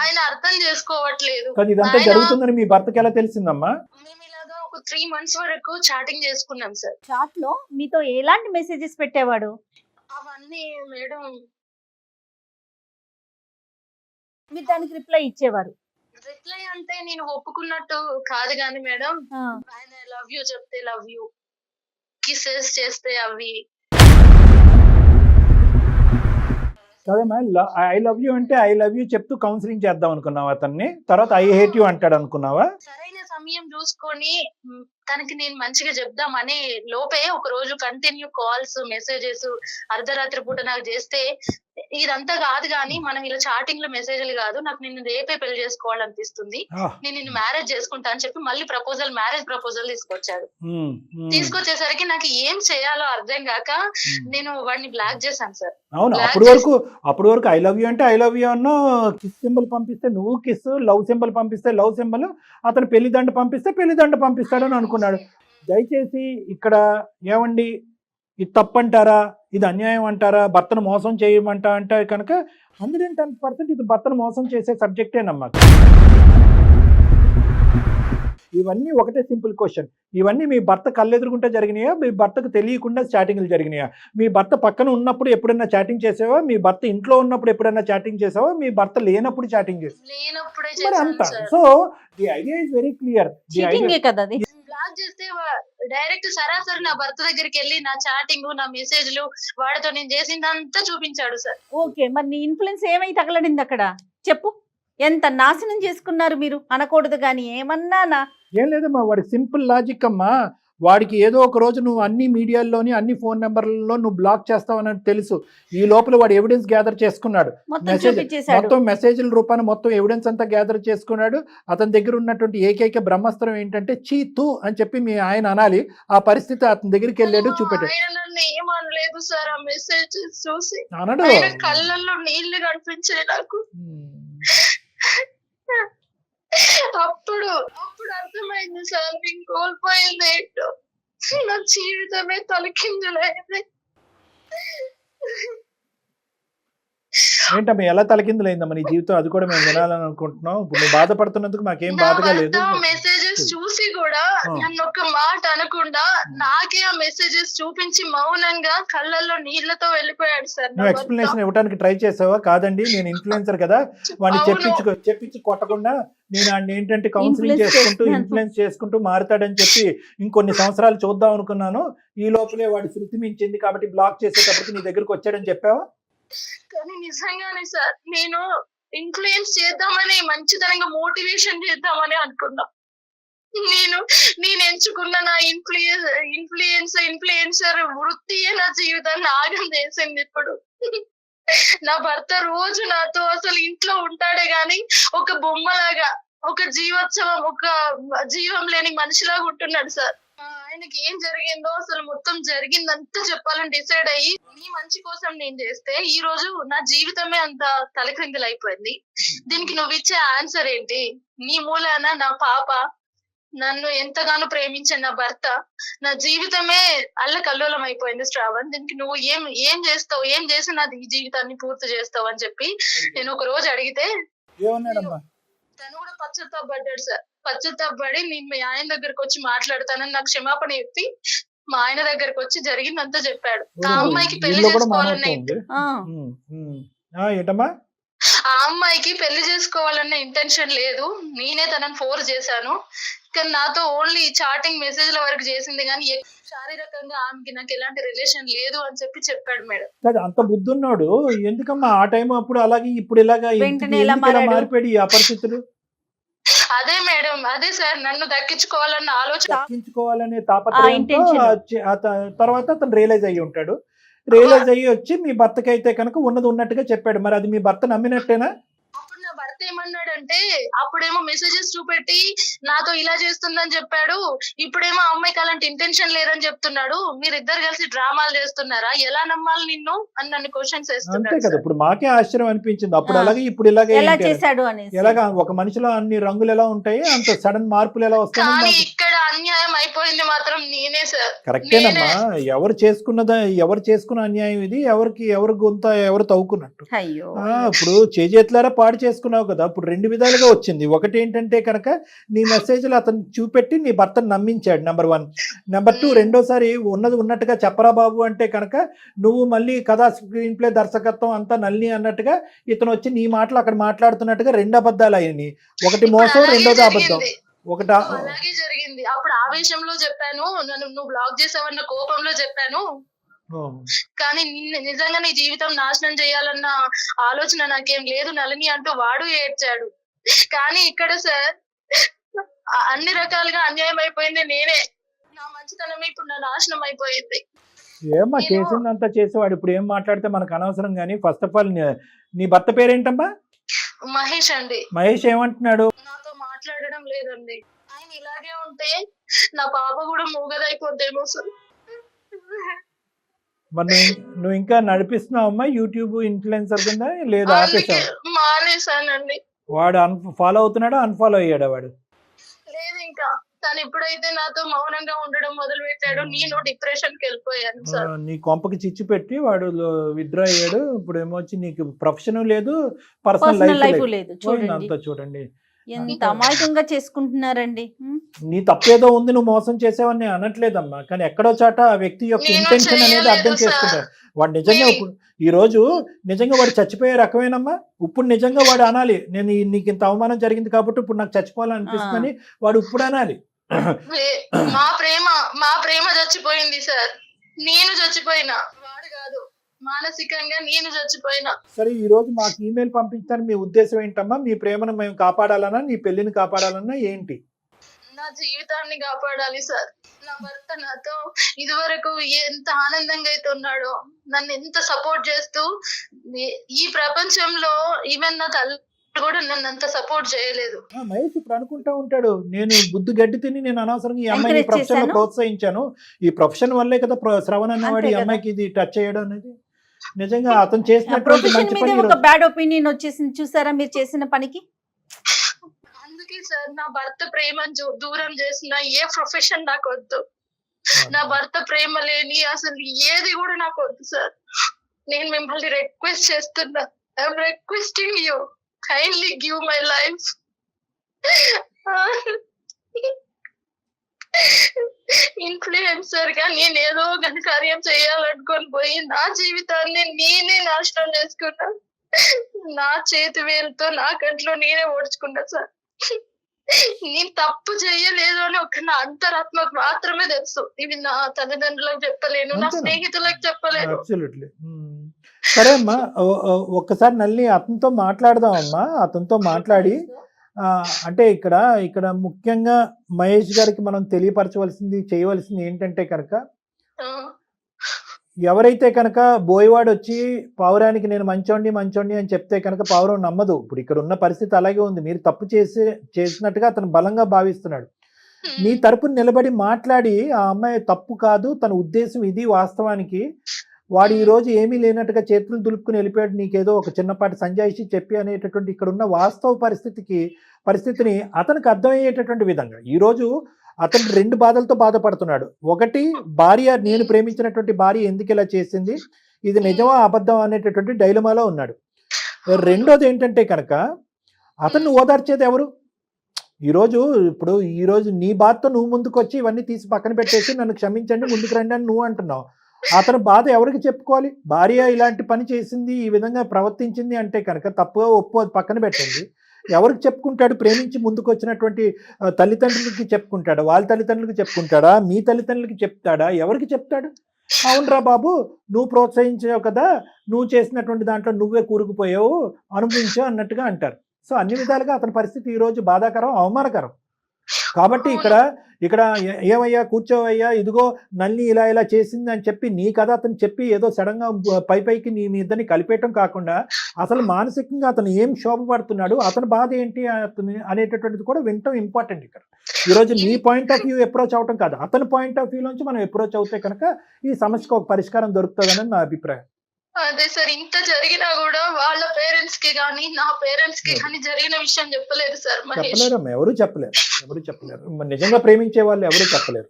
ఆయన అర్థం చేసుకోవట్లేదు. ఇదంతా జరుగుతుందని మీ భర్తకి ఎలా తెలిసిందమ్మా? మేము ఇలాగా ఒక 3 months వరకు చాటింగ్ చేసుకున్నాం సార్. చాట్ లో మీతో ఎలాంటి మెసేజెస్ పెట్టేవాడు? అవన్నీ మేడం మీరు దానికి రిప్లై ఇచ్చేవారు? రిప్లై అంటే నేను ఒప్పుకున్నట్టు కాదు కానీ మేడం, ఆయన లవ్ యూ చెప్తే లవ్ యూ, కిసెస్ చేస్తే అవి. కదమ్మా, ఐ లవ్ యూ అంటే ఐ లవ్ యూ చెప్తూ కౌన్సిలింగ్ చేద్దాం అనుకున్నావా అతన్ని? తర్వాత ఐ హేట్ యూ అంటాడు అనుకున్నావా? సరైన సమయం చూసుకొని తనకి నేను మంచిగా చెప్దామని లోపే ఒక రోజు కంటిన్యూ కాల్స్, మెసేజెస్ అర్ధరాత్రి పూట నాకు చేస్తే, ఇదంతా కాదు కానీ మనం ఇలా చాటింగ్ లో మెసేజ్లు కాదు, నాకు నిన్ను రేపే పెళ్లి చేసుకోవాలనిపిస్తుంది, నేను నిన్ను మ్యారేజ్ చేసుకుంటా అని చెప్పి మళ్ళీ మ్యారేజ్ ప్రపోజల్ తీసుకొచ్చాడు. తీసుకొచ్చేసరికి నాకు ఏం చేయాలో అర్థం కాక నేను వాడిని బ్లాక్ చేశాను సార్. అవును, అప్పుడు వరకు ఐ లవ్ యూ అంటే ఐ లవ్ యూ అన్నో, కిస్ సింబల్ పంపిస్తే నువ్వు కిస్, లవ్ సింబల్ పంపిస్తే లవ్ సింబల్, అతను పెళ్లిదండ పంపిస్తే పెళ్లిదండ పంపిస్తాడని అనుకున్నాడు. దయచేసి ఇక్కడ ఏమండి, ఇది తప్పంటారా, ఇది అన్యాయం అంటారా, భర్తను మోసం చేయమంటా అంటే కనుక 110% ఇది భర్తను మోసం చేసే సబ్జెక్టేనమ్మా. ఇవన్నీ ఒకటే సింపుల్ క్వశ్చన్. ఇవన్నీ మీ భర్త కళ్ళెదురుగుంటే జరిగినాయా, మీ భర్తకు తెలియకుండా చాటింగ్లు జరిగినాయా? మీ భర్త పక్కన ఉన్నప్పుడు ఎప్పుడైనా చాటింగ్ చేసావా? మీ భర్త ఇంట్లో ఉన్నప్పుడు ఎప్పుడైనా చాటింగ్ చేసావా? మీ భర్త లేనప్పుడు చాటింగ్ చేసావా? అంతా. So the idea is very clear. Block చేస్తే డైరెక్ట్ సరాసరి నా భర్త దగ్గరికి వెళ్ళి నా చాటింగ్, నా మెసేజ్లు, వాడితో నేను చేసిందంతా చూపించాడు సార్. ఓకే, మరి నీ ఇన్ఫ్లుయెన్స్ ఏమై తగలడింది అక్కడ చెప్పు? ఎంత నాశనం చేసుకున్నారు మీరు? అనకూడదు కానీ ఏమన్నా. ఏం లేదమ్మా, వాడికి సింపుల్ లాజిక్ అమ్మా. వాడికి ఏదో ఒక రోజు నువ్వు అన్ని మీడియాల్లోని అన్ని ఫోన్ నెంబర్లలో నువ్వు బ్లాక్ చేస్తావని తెలుసు. ఈ లోపల వాడు ఎవిడెన్స్ గ్యాదర్ చేసుకున్నాడు, మొత్తం మెసేజ్ల రూపాన మొత్తం ఎవిడెన్స్ అంతా గ్యాదర్ చేసుకున్నాడు. అతని దగ్గర ఉన్నటువంటి ఏకైక బ్రహ్మాస్త్రం ఏంటంటే చీతు అని చెప్పి మీ ఆయన అనాలి. ఆ పరిస్థితి అతని దగ్గరికి వెళ్ళాడు, చూపెట్టాడు. ఏమనలేదు సార్, ఆ మెసేజ్ చూసి అనడు, కళ్ళల్లో నీళ్లు కనిపించాయి నాకు. అప్పుడు అర్థమైంది సార్, నేను కోల్పోయింది ఏంటో, నా జీవితమే తలకిందులైంది. ఏంటమ్మా ఎలా తలకిందులైందమ్మా నీ జీవితం? అది కూడా మేము వినాలని అనుకుంటున్నాం. ఇప్పుడు నువ్వు బాధపడుతున్నందుకు మాకేం బాధగా లేదు. మెసేజెస్ చూసి కూడా నన్ను ఒక మాట అనకుండా నాకే ఆ మెసేజెస్ చూపించి మౌనంగా కళ్ళల్లో నీళ్లతో వెళ్ళిపోయాడు సార్. నువ్వు ఎక్స్ప్లెనేషన్ ఇవ్వడానికి ట్రై చేసావా? కాదండి నేను ఇన్ఫ్లుయెన్సర్ కదా, వాడిని చెప్పించి కొట్టకుండా నేను ఆయన ఏంటంటే కౌన్సిలింగ్ చేసుకుంటూ ఇన్ఫ్లుయెన్స్ చేసుకుంటూ మారుతాడని చెప్పి ఇంకొన్ని సంవత్సరాలు చూద్దాం అనుకున్నాను. ఈ లోపలే వాడి శృతి మించింది కాబట్టి బ్లాక్ చేసేటప్పటికి నీ దగ్గరకు వచ్చాడని చెప్పావా? కానీ నిజంగానే సార్, నేను ఇన్ఫ్లుయెన్స్ చేద్దామని, మంచితనంగా మోటివేషన్ చేద్దామని అనుకున్నా. నేను ఎంచుకున్న నా ఇన్ఫ్లుయెన్సర్ వృత్తియే నా జీవితాన్ని ఆగం చేసింది ఇప్పుడు. నా భర్త రోజు నాతో అసలు ఇంట్లో ఉంటాడే గాని ఒక బొమ్మలాగా, ఒక జీవోత్సవం, ఒక జీవం లేని మనిషిలాగా ఉంటున్నాడు సార్. ఆయనకి ఏం జరిగిందో అసలు మొత్తం జరిగిందంతా చెప్పాలని డిసైడ్ అయ్యి నీ మంచి కోసం నేను చేస్తే ఈ రోజు నా జీవితమే అంత తలక్రిందులు అయిపోయింది. దీనికి నువ్వు ఇచ్చే ఆన్సర్ ఏంటి? నీ మూలాన నా పాప, నన్ను ఎంతగానో ప్రేమించే నా భర్త, నా జీవితమే అల్లకల్లోలం అయిపోయింది శ్రావణ్. దీనికి నువ్వు ఏం చేస్తావు, ఏం చేసి నా ఈ జీవితాన్ని పూర్తి చేస్తావు అని చెప్పి నేను ఒక రోజు అడిగితే ఏమన్నాడమ్మా? తను కూడా పశ్చాత్తాపడ్డాడు సార్. పశ్చాత్తాపడి నేను మీ ఆయన దగ్గరకు వచ్చి మాట్లాడతానని నాకు క్షమాపణ చెప్పి మా ఆయన దగ్గరకు వచ్చి జరిగిందంతా చెప్పాడు. ఆ అమ్మాయికి పెళ్లి వీళ్ళు కూడా చేసుకోవాలన్న మాట్లాడుతూ ఉంది. ఆ, ఏంటమ్మా? ఆ అమ్మాయికి పెళ్లి చేసుకోవాలన్న ఇంటెన్షన్ లేదు, నేనే తనని ఫోర్స్ చేశాను. కానీ నాతో ఓన్లీ చాటింగ్ మెసేజ్ల వరకు చేసింది కానీ శారీరకంగా ఆమెకి నాకు ఎలాంటి రిలేషన్ లేదు అని చెప్పాడు మేడం. కాదు, అంత బుద్ధున్నాడు ఎందుకమ్మా ఆ టైం అప్పుడు అలాగే ఇప్పుడు ఇలాగా వెంటనే ఇలా ఎందుకు ఇలా మారాడు? మారిపోయాడు ఈ అపరిస్థితులు? అదే మేడం, అదే సార్, నన్ను దక్కించుకోవాలన్న ఆలోచన. దక్కించుకోవాలనే తాపత్రయంతో intention. తర్వాత అతను రియలైజ్ అయ్యి ఉంటాడు. రియలైజ్ అయ్యి వచ్చి మీ భర్తకి అయితే కనుక ఉన్నది ఉన్నట్టుగా చెప్పాడు. మరి అది మీ భర్త నమ్మినట్టేనా? అప్పుడు నా భర్త ఏమన్నాడంటే, అప్పుడేమో మెసేజెస్ చూపెట్టి నాతో ఇలా చేస్తుందని చెప్పాడు, ఇప్పుడేమో ఆ అమ్మాయికి అలాంటి ఇంటెన్షన్ లేదని చెప్తున్నాడు, మీరిద్దరు కలిసి డ్రామాలు చేస్తున్నారా, ఎలా నమ్మాలి నిన్ను అని నన్ను క్వశ్చన్స్ అంతే వేస్తున్నాడు కదా. సార్. ఇప్పుడు మాకే ఆశ్చర్యం అనిపించింది. అప్పుడు ఆ. అలాగే ఇప్పుడు ఇలాగే ఎలా ఏంటి? చేశాడు అనేసి. ఎలాగా ఒక మనిషిలో అన్ని రంగులు ఎలా ఉంటాయి అంత సడన్ మార్పులు ఎలా వస్తాయి? కానీ ఇక్కడ అన్యాయం అయిపోయింది మాత్రం నేనే సార్. కరెక్టేనమ్మా. ఎవరు చేసుకున్న అన్యాయం ఇది. ఎవరు గొంత ఎవరు తవ్వుకున్నట్టు. అయ్యో ఇప్పుడు చేతులారా పాడు చేసుకున్నావు కదా. ఇప్పుడు రెండు విధాలుగా వచ్చింది. ఒకటి ఏంటంటే కనుక నీ మెసేజ్లు అతను చూపెట్టి నీ భర్తను నమ్మించాడు, నెంబర్ 1. నెంబర్ 2, రెండోసారి ఉన్నది ఉన్నట్టుగా చెప్పరా బాబు అంటే కనుక నువ్వు మళ్ళీ కథా స్క్రీన్ ప్లే దర్శకత్వం అంతా నల్లి అన్నట్టుగా ఇతను వచ్చి నీ మాటలు అక్కడ మాట్లాడుతున్నట్టుగా 2 అబద్ధాలు అయ్యాయి. ఒకటి ఇప్పుడు మోసం, అలాగే రెండోది అబద్ధం. జరిగింది. ఒకటి అలాగే జరిగింది. అప్పుడు ఆవేశంలో చెప్పాను, నువ్వు బ్లాక్ చేసావన్న కోపంలో చెప్పాను. కానీ నిజంగా నీ జీవితం నాశనం చేయాలన్న ఆలోచన నాకేం లేదు నళిని అంటూ వాడు ఏడ్చాడు. కానీ ఇక్కడ సార్ అన్ని రకాలుగా అన్యాయం అయిపోయింది నేనే. నా మంచితనమే ఇప్పుడు నా నాశనం అయిపోయింది. ఏమ్మా చేసిందంతా చేసేవాడు ఇప్పుడు ఏం మాట్లాడితే మనకు అనవసరం. కానీ ఫస్ట్ ఆఫ్ ఆల్ నీ భర్త పేరేంటమ్మా? మహేష్ అండి. మహేష్ ఏమంటున్నాడు? నాతో మాట్లాడడం లేదండి. ఆయన ఇలాగే ఉంటే నా పాప కూడా మూగదైపోద్దేమో సార్. మరి నువ్వు ఇంకా నడిపిస్తున్నావమ్మా యూట్యూబ్ ఇన్ఫ్లుయెన్సర్ కింద? లేదు ఆపేసావు? మానేశానండి. వాడు ఫాలో అవుతున్నాడా, అన్ఫాలో అయ్యాడా వాడు? లేదు, ఇంకా తను ఎప్పుడైతే నాతో మౌనంగా ఉండడం మొదలు పెట్టాడో నేను డిప్రెషన్ కి వెళ్ళిపోయాను సార్. నీ కొంపకి చిచ్చు పెట్టి వాడు విత్డ్రా అయ్యాడు. ఇప్పుడు ఏమొచ్చి నీకు ప్రొఫెషన్ లేదు, పర్సనల్ పర్సనల్ లైఫ్ లైఫ్ లేదు. చూడండి అంతా చూడండి. ఎంత అమాయకంగా చేసుకుంటున్నారండి. నీ తప్పేదో ఉంది, నువ్వు మోసం చేసావని నేను అనట్లేదమ్మా. కానీ ఎక్కడో చాట ఆ వ్యక్తి యొక్క నేను ఇంటెన్షన్ అనేది చేయలేదు అర్థం సార్. చేసుకుంటాడు. వాడు నిజంగా ఇప్పుడు ఈ రోజు నిజంగా వాడు చచ్చిపోయే రకమేనమ్మా. ఇప్పుడు నిజంగా వాడు అనాలి, నేను నీకు ఇంత అవమానం జరిగింది కాబట్టి ఇప్పుడు నాకు చచ్చిపోవాలనిపిస్తుందని వాడు ఇప్పుడు అనాలి. మా ప్రేమ చచ్చిపోయింది సార్. నేను చచ్చిపోయినా, వాడు కాదు. మానసికంగా నేను చచ్చిపోయినా. సరే, ఈ రోజు మాకు ఈమెయిల్ పంపించడానికి మీ ఉద్దేశం ఏంటమ్మా? మీ ప్రేమను మేము కాపాడాలన్నా, నీ పెళ్లిని కాపాడాలన్నా ఏంటి? నా జీవితాన్ని కాపాడాలి సార్. నా భర్త నాతో ఇదివరకు ఎంత ఆనందంగా అయితే ఉన్నాడో, నన్ను ఎంత సపోర్ట్ చేస్తూ, ఈ ప్రపంచంలో ఈవెన్ నా తల్లి కూడా నన్ను అంత సపోర్ట్ చేయలేదు. మహేష్ ఇప్పుడు అనుకుంటా ఉంటాడు, నేను బుద్ధి గడ్డి తిని నేను అనవసరంగా ఈ అమ్మాయిని Encourage ప్రొఫెషన్ లో చేశాను. ప్రోత్సహించాను. ఈ ప్రొఫెషన్ వల్లే కదా శ్రవణ్ అన్నవాడు అంతే ఈ కదా. అమ్మాయికి ఇది టచ్ చేయడం అనేది. నిజంగా అతను చేసినటువంటి ప్రొఫెషన్ మంచి మీద పని ఒక ఈరోజు- బ్యాడ్ ఒపీనియన్ వచ్చేసింది చూసారా మీరు చేసిన పనికి. అందుకే సార్ నా భర్త ప్రేమను దూరం చేసిన ఏ ప్రొఫెషన్ నాకు వద్దు. నా భర్త ప్రేమ లేని అసలు ఏది కూడా నాకు వద్దు సార్. నేను మిమ్మల్ని రిక్వెస్ట్ చేస్తున్నా, I'm requesting you, kindly give my life. Influencer గా నేను ఏదో ఘనకార్యం చేయాలనుకొని పోయి నా జీవితాన్ని నేనే నాశనం చేసుకున్నా. నా చేతి వేలుతో నా కంట్లో నేనే ఓడ్చుకున్నా సార్. నేను తప్పు చేయలేదు అని ఒక నా అంతరాత్మకు మాత్రమే తెలుసు. ఇవి నా తల్లిదండ్రులకు చెప్పలేను, నా అంతేనా? స్నేహితులకు చెప్పలేను. Absolutely. సరే అమ్మా, ఒక్కసారి నల్లి అతనితో మాట్లాడదామమ్మా. అతనితో మాట్లాడి అంటే ఇక్కడ ముఖ్యంగా మహేష్ గారికి మనం తెలియపరచవలసింది చేయవలసింది ఏంటంటే కనుక ఆ, ఎవరైతే కనుక బోయవాడు వచ్చి పావురానికి నేను మంచోండి అని చెప్తే కనుక పావురం నమ్మదు. ఇప్పుడు ఇక్కడ ఉన్న పరిస్థితి అలాగే ఉంది. మీరు తప్పు చేసినట్టుగా అతను బలంగా భావిస్తున్నాడు. నీ తరపున నిలబడి మాట్లాడి ఆ అమ్మాయి తప్పు కాదు, తన ఉద్దేశం ఇది, వాస్తవానికి వాడు ఈ రోజు ఏమీ లేనట్టుగా చేతులు దులుపుకుని వెళ్ళిపోయాడు, నీకేదో ఒక చిన్నపాటి సంజాయిషి చెప్పి అనేటటువంటి ఇక్కడ ఉన్న వాస్తవ పరిస్థితిని అతనికి అర్థమయ్యేటటువంటి విధంగా ఈరోజు అతను 2 బాధలతో బాధపడుతున్నాడు. ఒకటి, భార్య, నేను ప్రేమించినటువంటి భార్య ఎందుకు ఇలా చేసింది, ఇది నిజమా అబద్ధం అనేటటువంటి డైలమాలో ఉన్నాడు. రెండోది ఏంటంటే కనుక అతన్ని ఓదార్చేది ఎవరు? ఈరోజు నీ బాధతో నువ్వు ముందుకు వచ్చి ఇవన్నీ తీసి పక్కన పెట్టేసి నన్ను క్షమించండి ముందుకు రండి అని నువ్వు అంటున్నావు. అతను బాధ ఎవరికి చెప్పుకోవాలి? భార్య ఇలాంటి పని చేసింది, ఈ విధంగా ప్రవర్తించింది అంటే కనుక తప్పుగా ఒప్పు పక్కన పెట్టండి. ఎవరికి చెప్పుకుంటాడు? ప్రేమించి ముందుకు వచ్చినటువంటి తల్లిదండ్రులకి చెప్పుకుంటాడా? వాళ్ళ తల్లిదండ్రులకి చెప్పుకుంటాడా? మీ తల్లిదండ్రులకి చెప్తాడా? ఎవరికి చెప్తాడు? అవునరా బాబు, నువ్వు ప్రోత్సహించావు కదా, నువ్వు చేసినటువంటి దాంట్లో నువ్వే కూరుకుపోయావు, అనుభవించావు అన్నట్టుగా అంటారు. సో అన్ని విధాలుగా అతని పరిస్థితి ఈరోజు బాధాకరం, అవమానకరం. కాబట్టి ఇక్కడ ఏమయ్యా కూర్చోవయ్యా, ఇదిగో నల్ని ఇలా చేసింది అని చెప్పి నీ కథ అతను చెప్పి ఏదో సడన్గా పైకి మీ ఇద్దరిని కలిపేయటం కాకుండా అసలు మానసికంగా అతను ఏం శోభపడుతున్నాడు, అతని బాధ ఏంటి అనేటటువంటిది కూడా వినటం ఇంపార్టెంట్. ఇక్కడ ఈరోజు నీ పాయింట్ ఆఫ్ వ్యూ అప్రోచ్ అవటం కాదు, అతని పాయింట్ ఆఫ్ వ్యూ నుంచి మనం అప్రోచ్ అవుతే కనుక ఈ సమస్యకు ఒక పరిష్కారం దొరుకుతుందని నా అభిప్రాయం. అదే సార్, ఇంత జరిగినా కూడా వాళ్ళ పేరెంట్స్ కి కానీ నా పేరెంట్స్ కి కానీ జరిగిన విషయం చెప్పలేదు సార్ మహేష్. చెప్పలేరు, ఎవరు చెప్పలేరు. నిజంగా ప్రేమించే వాళ్ళు ఎవరు చెప్పలేరు.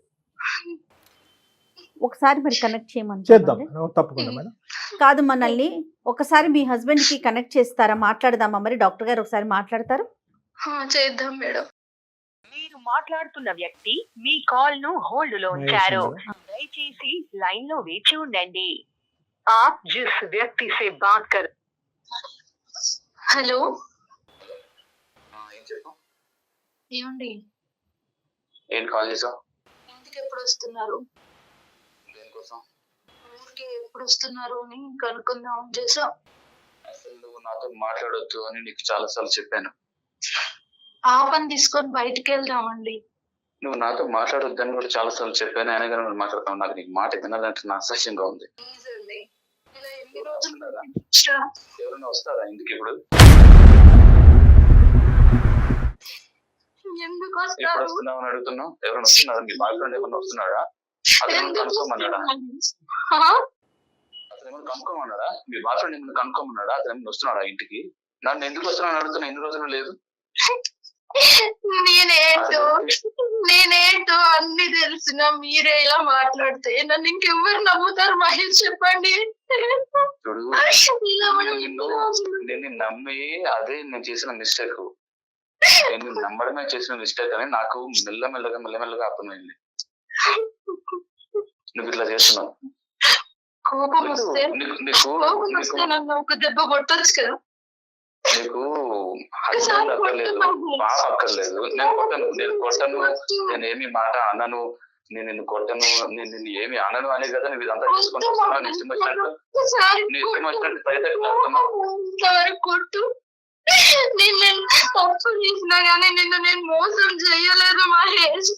ఒకసారి మరి కనెక్ట్ చేయమని చేద్దాం, తప్పకుండా మేడం. కాదు, మనల్ని ఒకసారి మీ హస్బెండ్ కి కనెక్ట్ చేస్తారా? మాట్లాడదామా? మరి డాక్టర్ గారు ఒకసారి మాట్లాడతారు. చేద్దాం మేడం. మీరు మాట్లాడుతున్న వ్యక్తి మీ కాల్ ను హోల్డ్ లో ఉంచారు, దయచేసి లైన్ లో వేచి ఉండండి. आप जिस व्यक्ति से बात कर హలో, ఏం చెప్పు, ఏమండి ఏంటి కాల్ చేసావు? ఇంటికి ఎప్పుడు వస్తున్నారు? దేనికోసం? ఊరికి ఎప్పుడు వస్తున్నారు అని కనుక్కుందాం చేసాం. అసలు నువ్వు నాతో మాట్లాడొద్దు అని నీకు చాలా సార్లు చెప్పాను. ఆ పని తీసుకొని బయటికి వెళ్దామండి. నువ్వు నాతో మాట్లాడొద్దని కూడా చాలా సార్లు చెప్పాను, అయినా కానీ నువ్వు మాట్లాడతావు. నాకు నీకు మాట వినాలంటే నాకు అసహ్యంగా ఉంది. ప్లీజ్ అండి, ఇలా ఎన్ని రోజులు ఎవరైనా వస్తారా ఇంటికి ఇప్పుడు? ఎందుకు ఎప్పుడు వస్తారు? వస్తున్నావు అని అడుగుతున్నావు. ఎవరైనా వస్తున్నారా? మీ బాయ్ ఫ్రెండ్ ఏమన్నా వస్తున్నాడా? అతను ఏమన్నా కనుక్కోమన్నాడా? అతను ఏమన్నా కనుక్కోమన్నాడా? మీ బాయ్ ఫ్రెండ్ ఏమన్నా కనుక్కోమన్నాడా? అతను ఏమన్నా వస్తున్నాడా ఇంటికి? నన్ను ఎందుకు వస్తున్నాను అడుగుతున్నా, ఎన్ని రోజులు లేదు. నేనేంటో అన్ని తెలిసిన మీరే ఇలా మాట్లాడితే నన్ను ఇంకెవ్వరు నమ్ముతారు మహేష్, చెప్పండి. చూడు, నేను నమ్మి అదే నేను చేసిన మిస్టేక్, నేను నమ్మడమే చేసిన మిస్టేక్ అని నాకు మెల్లమెల్లగా అర్థమైంది. నువ్వు ఇట్లా చేస్తున్నావు. కోపం వస్తే నన్ను ఒక దెబ్బ కొట్టొచ్చు కదా. నీకు హస్బెండ్ అక్కర్లేదు, బాగా అక్కర్లేదు. నేను కొట్టను, నేను ఏమి మాట అనను, నేను నిన్ను కొట్టను, నేను నిన్ను ఏమి అనను అనే కదా నువ్వు ఇదంతా చేసుకొని వస్తున్నావు. నీ ఇష్టం వచ్చినట్టు కొట్టు, నేను తప్పు చేసినా గానీ నేను మోసం చేయలేదు మహేష్.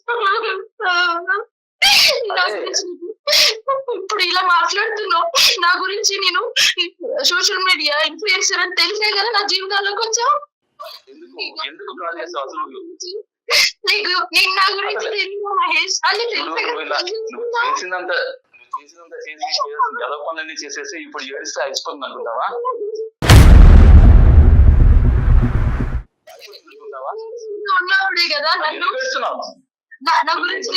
ఇప్పుడు ఇలా మాట్లాడుతున్నావు నా గురించి. నేను సోషల్ మీడియా ఇన్ఫ్లుయెన్సర్ అని తెలిసే కదా నా జీవితాల్లోకి వచ్చావు. నీకు నేను నా గురించి తెలియదు మహేష్, అని చేసినంత ఎలా పనులన్నీ చేసేసి ఇప్పుడు ఏడిస్తే అయిపోతుంది అనుకుంటావా? ఉన్నవాడే కదా నన్ను నా గురించి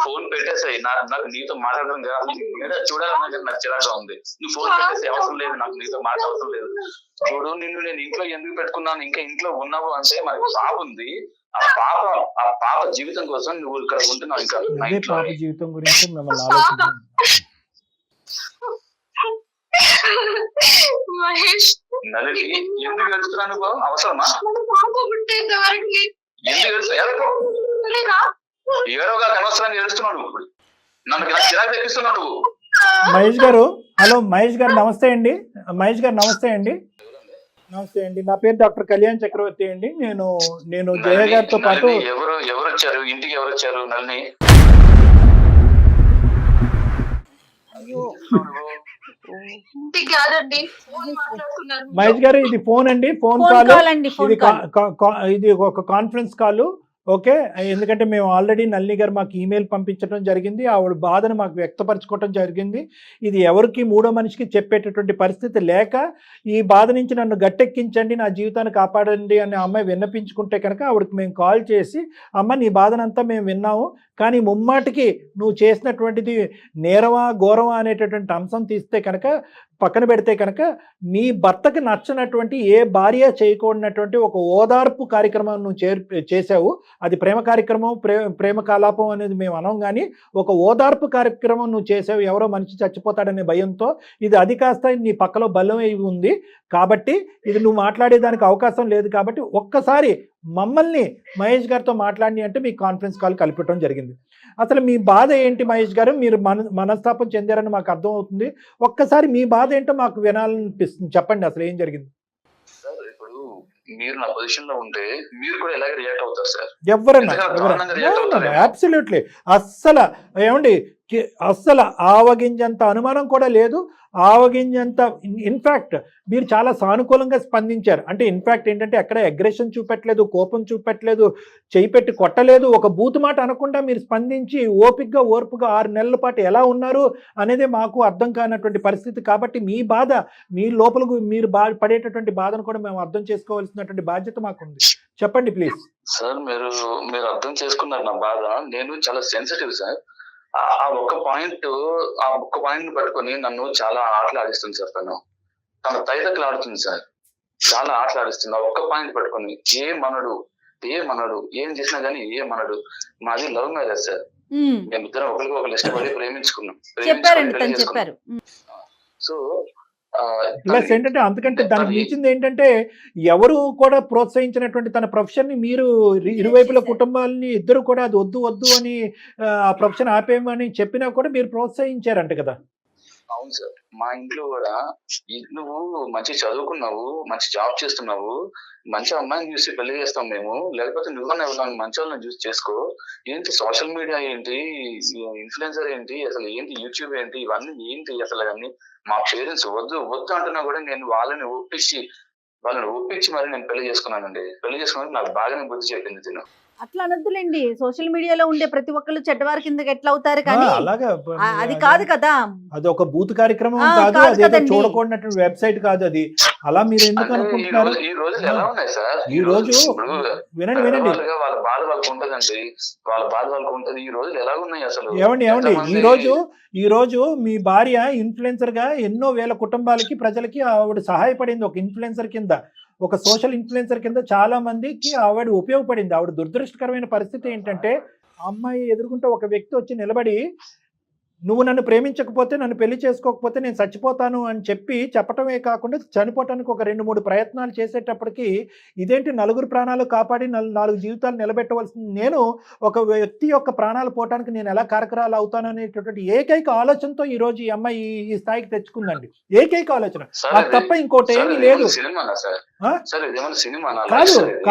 ఫోన్ పెట్టేసాయి. నాకు నీతో మాట్లాడడం చూడాలన్నా నాకు చిరాగా ఉంది. నువ్వు ఫోన్ పెట్టేసి అవసరం లేదు, నాకు నీతో మాట అవసరం లేదు. చూడు, నిన్ను నేను ఇంట్లో ఎందుకు పెట్టుకున్నాను, ఇంకా ఇంట్లో ఉన్నావు అంటే మనకి పాప ఉంది. ఆ పాప జీవితం కోసం నువ్వు ఇక్కడ ఉంటున్నావు. ఇంకా పాప జీవితం గురించి మహేష్, నలిని ఎందుకు గడుస్తున్నాను బాబు? అవసరమా? ఎందుకు ఏడోగా అనవసరంగా ఏడుస్తున్నావు నువ్వు. నన్ను చిరాకు తెప్పిస్తున్నావు నువ్వు. మహేష్ గారు, హలో మహేష్ గారు నమస్తే అండి. మహేష్ గారు నమస్తే అండి. నమస్తే అండి, నా పేరు డాక్టర్ కళ్యాణ్ చక్రవర్తి అండి. నేను జయ గారితో పాటు ఎవరు వచ్చారు ఇంటికి? ఎవరు వచ్చారు? నల్ని ఇంటికి కాదండి, ఫోన్ మాట్లాడుతున్నారు. మహేష్ గారు, ఇది ఫోన్ అండి, ఫోన్ ఫోన్ కాల్. కాల్ అండి, ఫోన్ ఇది కాల్. ఇది ఒక కాన్ఫరెన్స్ కాల్. ఓకే, ఎందుకంటే మేము ఆల్రెడీ నల్ని గారు మాకు ఈమెయిల్ పంపించడం జరిగింది, ఆవిడ బాధను మాకు వ్యక్తపరచుకోవడం జరిగింది. ఇది ఎవరికి మూడో మనిషికి చెప్పేటటువంటి పరిస్థితి లేక ఈ బాధ నుంచి నన్ను గట్టెక్కించండి, నా జీవితాన్ని కాపాడండి అని అమ్మాయి విన్నపించుకుంటే కనుక ఆవిడకి మేము కాల్ చేసి, అమ్మ నీ బాధనంతా మేము విన్నాము, కానీ ముమ్మాటికి నువ్వు చేసినటువంటిది నేరమా ఘోరమా అనేటటువంటి అంశం తీస్తే కనుక పక్కన పెడితే కనుక మీ భర్తకి నచ్చనటువంటి ఏ భార్య చేయకూడనటువంటి ఒక ఓదార్పు కార్యక్రమం నువ్వు చేసావు. అది ప్రేమ కార్యక్రమం, ప్రేమ కలాపం అనేది మేము అనం, కానీ ఒక ఓదార్పు కార్యక్రమం నువ్వు చేసావు ఎవరో మనిషి చచ్చిపోతాడనే భయంతో. అది కాస్త నీ పక్కలో బలం అయి ఉంది కాబట్టి ఇది నువ్వు మాట్లాడేదానికి అవకాశం లేదు. కాబట్టి ఒక్కసారి మమ్మల్ని మహేష్ గారితో మాట్లాడి అంటే మీకు కాన్ఫరెన్స్ కాల్ కలిపటం జరిగింది. అసలు మీ బాధ ఏంటి మహేష్ గారు? మీరు మనస్తాపం చెందారని మాకు అర్థం అవుతుంది. ఒక్కసారి మీ బాధ ఏంటో మాకు వినాలనిపిస్తుంది, చెప్పండి అసలు ఏం జరిగింది. సార్ ఇప్పుడు మీరు నా పొజిషన్ లో ఉంటే మీరు కూడా ఎలాగ రియాక్ట్ అవుతారు సార్? ఎవరన్నా అబ్సల్యూట్లీ అస్సలు ఏమండి, అస్సలు ఆవగింజంత అనుమానం కూడా లేదు. ఆవగింజంత ఇన్ఫ్యాక్ట్ మీరు చాలా సానుకూలంగా స్పందించారు. అంటే ఇన్ఫ్యాక్ట్ ఏంటంటే ఎక్కడ అగ్రెషన్ చూపెట్టలేదు, కోపం చూపెట్టలేదు, చేయి పెట్టి కొట్టలేదు, ఒక బూతు మాట అనకుండా మీరు స్పందించి ఓపికగా ఓర్పుగా 6 నెలల పాటు ఎలా ఉన్నారు అనేది మాకు అర్థం కానటువంటి పరిస్థితి. కాబట్టి మీ బాధ, మీ లోపలకు మీరు పడేటటువంటి బాధను కూడా మేము అర్థం చేసుకోవాల్సినటువంటి బాధ్యత మాకుంది. చెప్పండి ప్లీజ్. సార్ మీరు అర్థం చేసుకున్నారు నా బాధ. నేను చాలా సెన్సిటివ్ సార్. ఆ ఒక్క పాయింట్ పట్టుకొని నన్ను చాలా ఆటలాడిస్తుంది సార్. తన తైదక్కలు ఆడుతుంది సార్, చాలా ఆటలాడిస్తుంది. ఆ ఒక్క పాయింట్ పట్టుకొని ఏమనడు ఏం చేసినా గానీ ఏమనడు. మాది లవ్ మ్యారేజ్ సార్. మేమిద్దరం ఒకరికి ఇష్టపడి ప్రేమించుకున్నాం. చెప్పారు. సో ప్లస్ ఏంటంటే అంతకంటే దానికి మించింది ఏంటంటే ఎవరు కూడా ప్రోత్సహించినటువంటి తన ప్రొఫెషన్ ని మీరు ఇరువైపుల కుటుంబాలని ఇద్దరు కూడా అది వద్దు అని ఆ ప్రొఫెషన్ ఆపేయమని చెప్పినా కూడా మీరు ప్రోత్సహించారంట కదా. అవును సార్, మా ఇంట్లో కూడా నువ్వు మంచి చదువుకున్నావు, మంచి జాబ్ చేస్తున్నావు, మంచి అమ్మాయిని చూసి పెళ్లి చేస్తాం మేము, లేకపోతే నువ్వన్నా ఎవరైనా మంచి వాళ్ళని చూసి చేసుకో. ఏంటి సోషల్ మీడియా ఏంటి, ఇన్ఫ్లుయెన్సర్ ఏంటి, అసలు ఏంటి యూట్యూబ్ ఏంటి, ఇవన్నీ ఏంటి అసలు అన్ని. మా పేరెంట్స్ వద్దు అంటున్నా కూడా నేను వాళ్ళని ఒప్పించి మరి నేను పెళ్లి చేసుకున్నానండి. పెళ్లి చేసుకున్నాక నాకు బాగానే బుద్ధి చెప్పింది తిను. అట్లా అనొద్దులేండి, సోషల్ మీడియాలో ఉండే ప్రతి ఒక్కళ్ళు చెడ్డవారి కిందకి ఎట్లా అవుతారు, కానీ అలాగా అది కాదు కదా. అది ఒక బూత్ కార్యక్రమం కాదు, అదేదో చూడకూడనటువంటి వెబ్సైట్ కాదు అది. అలా మీరు ఎందుకు అనుకుంటున్నారు? ఈ రోజులు ఎలా ఉన్నాయి సార్? ఈ రోజు వినండి వాళ్ళ బాధ వాళ్ళకు ఉంటదండి, వాళ్ళ బాధ వాళ్ళకు ఉంటది. ఈ రోజులు ఎలా ఉన్నాయి అసలు? ఏమండి, ఈ రోజు మీ భార్య ఇన్ఫ్లుయెన్సర్ గా ఎన్నో వేల కుటుంబాలకి ప్రజలకి ఆవిడ సహాయపడింది. ఒక ఇన్ఫ్లుయెన్సర్ కింద, ఒక సోషల్ ఇన్ఫ్లుయెన్సర్ కింద చాలా మందికి ఆవిడ ఉపయోగపడింది. ఆవిడ దురదృష్టకరమైన పరిస్థితి ఏంటంటే అమ్మాయి ఎదుర్కొంటే ఒక వ్యక్తి వచ్చి నిలబడి నువ్వు నన్ను ప్రేమించకపోతే, నన్ను పెళ్లి చేసుకోకపోతే నేను చచ్చిపోతాను అని చెప్పటమే కాకుండా చనిపోవటానికి ఒక 2-3 ప్రయత్నాలు చేసేటప్పటికి ఇదేంటి 4 ప్రాణాలు కాపాడి 4 జీవితాలు నిలబెట్టవలసింది నేను ఒక వ్యక్తి యొక్క ప్రాణాలు పోవటానికి నేను ఎలా కారకరాలు అవుతాను అనేటటువంటి ఏకైక ఆలోచనతో ఈ రోజు ఈ అమ్మాయి ఈ స్థాయికి తెచ్చుకుందండి. ఏకైక ఆలోచన, అది తప్ప ఇంకోటి ఏమీ లేదు.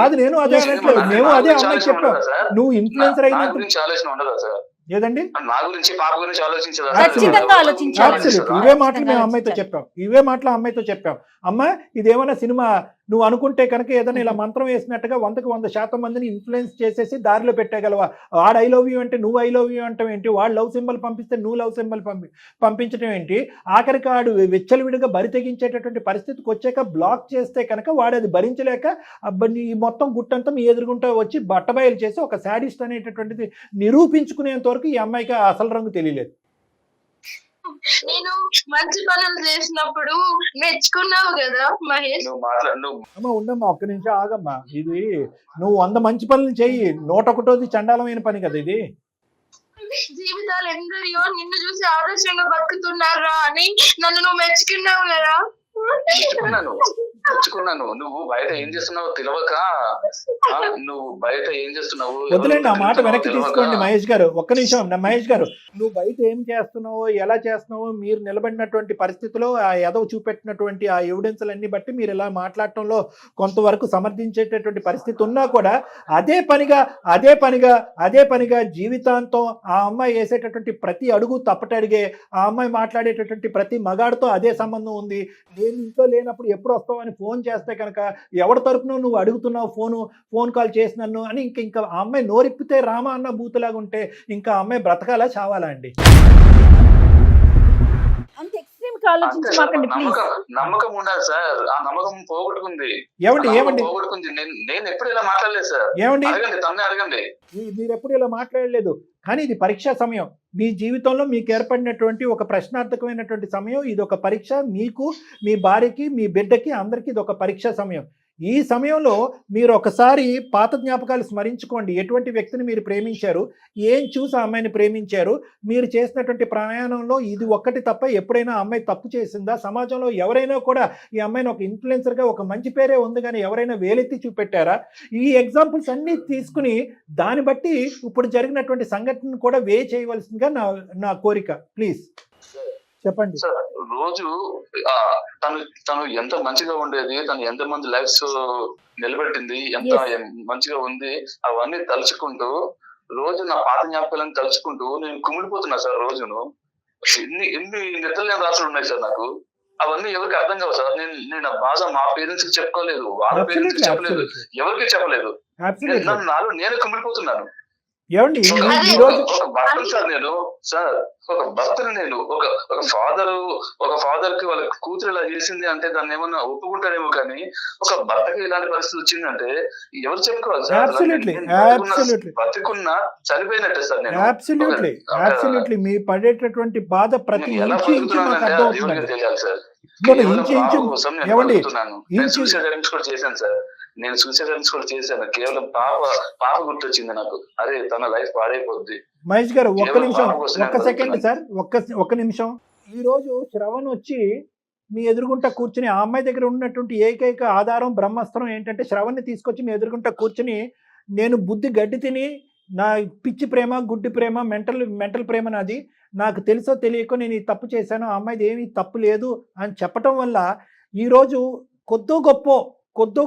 కాదు నేను అదే అనట్లేదు, మేము అదే అమ్మాయి చెప్పాం. నువ్వు ఇన్ఫ్లుయెన్సర్ అయినంత ఏదండి, నా గురించి పాప గురించి ఆలోచించదా? ఖచ్చితంగా ఆలోచించాలి. ఇవే మాటలు మేము అమ్మాయితో చెప్పాం. అమ్మ ఇదేమన్నా సినిమా నువ్వు అనుకుంటే కనుక ఏదైనా ఇలా మంత్రం వేసినట్టుగా 100% మందిని ఇన్ఫ్లుయెన్స్ చేసేసి దారిలో పెట్టగలవా? వాడు ఐ లవ్ యూ అంటే నువ్వు ఐ లవ్ యూ అంటాం ఏంటి? వాడు లవ్ సింబల్ పంపిస్తే నువ్వు లవ్ సింబల్ పంపించడం ఏంటి? ఆఖరికి వాడు విచ్చలవిడిగా బరి తెగించేటటువంటి పరిస్థితికి వచ్చాక బ్లాక్ చేస్తే కనుక వాడు అది భరించలేక ఈ మొత్తం గుట్టంతా మీ ఎదురుగుంటా వచ్చి బట్టబయలు చేసి ఒక శాడిస్ట్ అనేటటువంటిది నిరూపించుకునేంత వరకు ఈ అమ్మాయికి అసలు రంగు తెలియలేదు. నేను మంచి పనులు చేసినప్పుడు మెచ్చుకున్నావు కదా మహేష్. అమ్మా ఉండమ్మా, ఒక్క నిమిషం ఆగమ్మా. ఇది నువ్వు 100 మంచి పనులు చెయ్యి, 101ది చండాలమైన పని కదా ఇది. జీవితాలు ఎందరియో నిన్ను చూసి ఆదర్శంగా బతుకుతున్నారా అని నన్ను నువ్వు మెచ్చుకున్నావు కదా. తెచ్చుకున్నాను. నువ్వు బయట ఏం చేస్తున్నావు తెలియక, నువ్వు బయట ఏం చేస్తున్నావు వదిలేండి ఆ మాట వెనక్కి తీసుకోండి మహేష్ గారు, ఒక్క నిమిషం. మహేష్ గారు, నువ్వు బయట ఏం చేస్తున్నావో ఎలా చేస్తున్నావో మీరు నిలబడినటువంటి పరిస్థితిలో ఆ ఎదవ చూపెట్టినటువంటి ఆ ఎవిడెన్స్లన్నీ బట్టి మీరు ఇలా మాట్లాడటంలో కొంతవరకు సమర్థించేటటువంటి పరిస్థితి ఉన్నా కూడా అదే పనిగా జీవితాంతం ఆ అమ్మాయి వేసేటటువంటి ప్రతి అడుగు తప్పటడిగే, ఆ అమ్మాయి మాట్లాడేటటువంటి ప్రతి మగాడితో అదే సంబంధం ఉంది. నేను ఇంట్లో లేనప్పుడు ఎప్పుడు వస్తావు అని ఫోన్ చేస్తే కనుక ఎవరి తరపున నువ్వు అడుగుతున్నావు ఫోన్ కాల్ చేసి నన్ను అని ఇంకా ఆ అమ్మాయి నోరిప్పితే రామ అన్న బూతులాగా ఉంటే ఇంకా ఆ అమ్మాయి బ్రతకాలా చావాలా అండి? అంత ఎక్స్ట్రీమ్ ఆలోచించమాకండి ప్లీజ్. నమ్మకం ఉండాలి సార్, ఆ నమ్మకం పోగొట్టుకుంది. ఏమండి పోగొట్టుకుంది. నేను ఎప్పుడు ఇలా మాట్లాడలేదు సార్. ఏమండి తన్నే అడగండి. మీరు ఎప్పుడు ఇలా మాట్లాడలేదు, కానీ ఇది పరీక్షా సమయం. మీ జీవితంలో మీకు ఏర్పడినటువంటి ఒక ప్రశ్నార్థకమైనటువంటి సమయం. ఇది ఒక పరీక్ష, మీకు, మీ భార్యకి, మీ బిడ్డకి, అందరికీ ఇది ఒక పరీక్షా సమయం. ఈ సమయంలో మీరు ఒకసారి పాత జ్ఞాపకాలు స్మరించుకోండి. ఎటువంటి వ్యక్తిని మీరు ప్రేమించారు, ఏం చూసి ఆ అమ్మాయిని ప్రేమించారు, మీరు చేసినటువంటి ప్రయాణంలో ఇది ఒక్కటి తప్ప ఎప్పుడైనా అమ్మాయి తప్పు చేసిందా? సమాజంలో ఎవరైనా కూడా ఈ అమ్మాయిని ఒక ఇన్ఫ్లుయెన్సర్గా ఒక మంచి పేరే ఉంది కానీ ఎవరైనా వేలెత్తి చూపెట్టారా? ఈ ఎగ్జాంపుల్స్ అన్నీ తీసుకుని దాన్ని బట్టి ఇప్పుడు జరిగినటువంటి సంఘటన కూడా చేయవలసిందిగా నా కోరిక. ప్లీజ్ చెప్పండి సార్. రోజు తను ఎంత మంచిగా ఉండేది, తను ఎంత మంది లైఫ్స్ నిలబెట్టింది, ఎంత మంచిగా ఉంది, అవన్నీ తలుచుకుంటూ రోజు నా పాత జ్ఞాపకాలను తలుచుకుంటూ నేను కుమిలిపోతున్నా సార్. రోజును ఎన్ని నిద్రలేని రాత్రులు ఉన్నాయి సార్ నాకు. అవన్నీ ఎవరికి అర్థం కావు సార్. నేను ఆ బాధ మా పేరెంట్స్ కి చెప్పుకోలేదు, వాళ్ళ పేరెంట్స్ కి చెప్పలేదు, ఎవరికి చెప్పలేదు. నాలో నేను కుమిలిపోతున్నాను. ఏమండి ఒక భర్తను సార్ నేను, సార్ ఒక భర్తను నేను, ఒక ఫాదర్ కి వాళ్ళ కూతురు ఇలా చేసింది అంటే దాన్ని ఏమన్నా ఒప్పుకుంటారేమో, కానీ ఒక భర్తకి ఇలాంటి పరిస్థితి వచ్చిందంటే ఎవరు చెప్పుకోవాలి సార్? బతికున్నా చనిపోయినట్టే సార్ నేను. అబ్సల్యూట్లీ మీ పడేటటువంటి బాధ ప్రతి ఇంచు తెలియాలి సార్. చేశాను సార్, నేను సూసైడ్ కూడా చేశాను. కేవలం పాప గుర్తొచ్చింది నాకు. అరే తన లైఫ్ పాడైపోద్ది. మహేష్ గారు ఒక్క నిమిషం, ఒక్క సెకండ్ సార్, ఒక్క నిమిషం. ఈ రోజు శ్రవణ్ వచ్చి మీ ఎదురుగుంట కూర్చుని, ఆ అమ్మాయి దగ్గర ఉన్నటువంటి ఏకైక ఆధారం బ్రహ్మాస్త్రం ఏంటంటే శ్రవణ్ని తీసుకొచ్చి మీ ఎదురుగుంట కూర్చుని, నేను బుద్ధి గడ్డి తిని, నా పిచ్చి ప్రేమ, గుడ్డి ప్రేమ, మెంటల్ ప్రేమ నాది, నాకు తెలుసో తెలియకో నేను ఈ తప్పు చేశాను, ఆ అమ్మాయిది ఏమీ తప్పు లేదు అని చెప్పటం వల్ల ఈరోజు కొద్దో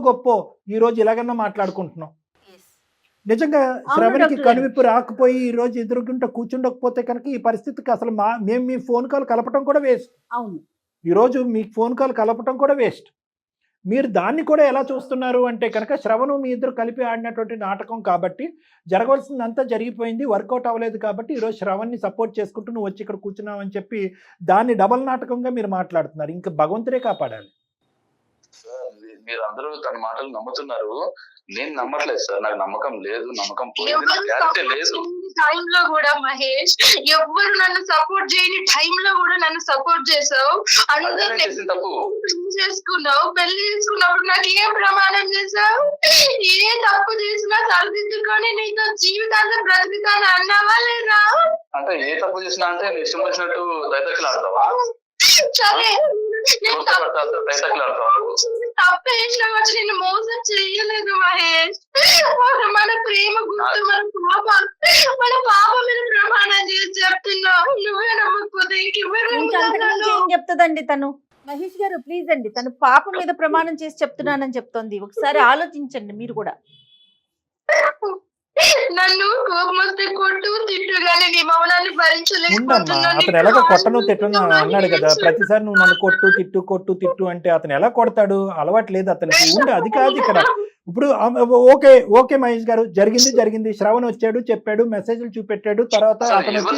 గొప్ప ఈరోజు ఇలాగన్నా మాట్లాడుకుంటున్నాం. నిజంగా శ్రవణ్కి కనువిప్పు రాకపోయి ఈ రోజు ఎదురుకుంటూ కూర్చుండకపోతే కనుక ఈ పరిస్థితికి అసలు మేము మీ ఫోన్ కాల్ కలపటం కూడా వేస్ట్. అవును, ఈరోజు మీకు ఫోన్ కాల్ కలపటం కూడా వేస్ట్. మీరు దాన్ని కూడా ఎలా చూస్తున్నారు అంటే కనుక శ్రవణు మీ ఇద్దరు కలిపి ఆడినటువంటి నాటకం కాబట్టి జరగవలసిందంతా జరిగిపోయింది, వర్కౌట్ అవ్వలేదు కాబట్టి ఈరోజు శ్రవణ్ని సపోర్ట్ చేసుకుంటూ నువ్వు వచ్చి ఇక్కడ కూర్చున్నావు అని చెప్పి దాన్ని డబల్ నాటకంగా మీరు మాట్లాడుతున్నారు. ఇంకా భగవంతుడే కాపాడాలి. మీరు అందరూ తన మాటలు నమ్ముతున్నారు, నేను నమ్మట్లేదు సార్. నాకు నమ్మకం లేదు, నమ్మకం లేదు. టైంలో కూడా మహేష్, ఎవ్వరు నన్ను సపోర్ట్ చేయని టైంలో కూడా నన్ను సపోర్ట్ చేసావు. చేసుకున్నావు, పెళ్లి చేసుకున్నప్పుడు నాకు ఏం ప్రమాణం చేసావు? ఏ తప్పు చేసినా సరిదిద్దుకొని నీతో జీవితాంతం బ్రతుకుతాను అన్నావా లేదా? అంటే ఏ తప్పు చేసినా అంటే నీ ఇష్టం వచ్చినట్టు దైతకులు ఆడతావా? సరే, తప్పేసినా వచ్చి నేను మోసం చెయ్యలేదు మహేష్. మన ప్రేమ గుర్తు, మన పాప మీద ప్రమాణం చేసి చెప్తున్నావు. నువ్వే నమ్మకపోతే ఏం చెప్తుందండి తను? మహేష్ గారు ప్లీజ్ అండి, తను పాప మీద ప్రమాణం చేసి చెప్తున్నానని చెప్తోంది. ఒకసారి ఆలోచించండి మీరు కూడా. నన్ను కోపం వస్తే కొట్టు తిట్టు గానీ నీ మౌనాన్ని భరించలేకపోతున్నాను. అతను ఎలాగ కొట్టను తిట్టను అన్నాడు కదా, ప్రతిసారి నువ్వు నన్ను కొట్టు అంటే అతను ఎలా కొడతాడు? అలవాటు లేదు అతనికి. అది కాదు ఇక్కడ. ఇప్పుడు ఓకే మహేష్ గారు, జరిగింది. శ్రవణ్ వచ్చాడు, చెప్పాడు, మెసేజ్లు చూపెట్టాడు, తర్వాత అతను వచ్చి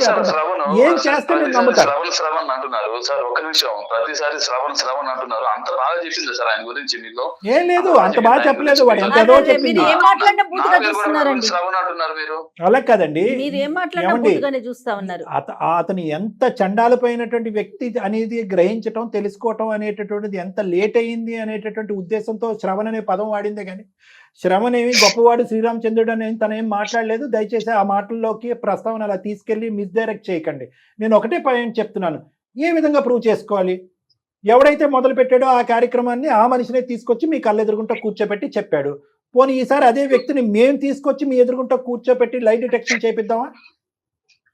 ఏం చేస్తాడు నమ్ముతారు. శ్రవణ్ అంటున్నారు సార్, ఒక నిమిషం. ప్రతిసారి శ్రవణ్ అంటున్నారు. అంత బాగా చెప్పింది సార్ ఆయన గురించి మీకు? ఏం లేదు, అంత బాగా చెప్పలేదు. వాడు ఎంత ఏదో చెప్పింది. శ్రవణ్ అంటున్నారు మీరు. అలా కాదండి, అతను ఎంత చండాలిపోయినటువంటి వ్యక్తి అనేది గ్రహించటం, తెలుసుకోవటం అనేటటువంటిది ఎంత లేట్ అయింది అనేటటువంటి ఉద్దేశంతో శ్రవణ్ అనే పదం వాడిందే కానీ శ్రవణ్ ఏమి గొప్పవాడు శ్రీరామచంద్రుడు అని తనేం మాట్లాడలేదు. దయచేసి ఆ మాటల్లోకి ప్రస్తావన అలా తీసుకెళ్లి మిస్డైరెక్ట్ చేయకండి. నేను ఒకటే పాయింట్ చెప్తున్నాను, ఏ విధంగా ప్రూవ్ చేసుకోవాలి? ఎవడైతే మొదలు పెట్టాడో ఆ కార్యక్రమాన్ని ఆ మనిషినే తీసుకొచ్చి మీ కళ్ళెదురుగుంటా కూర్చోబెట్టి చెప్పాడు. పోనీ ఈసారి అదే వ్యక్తిని మేము తీసుకొచ్చి మీ ఎదురుగుంటా కూర్చోబెట్టి లై డిటెక్షన్ చేపిద్దామా?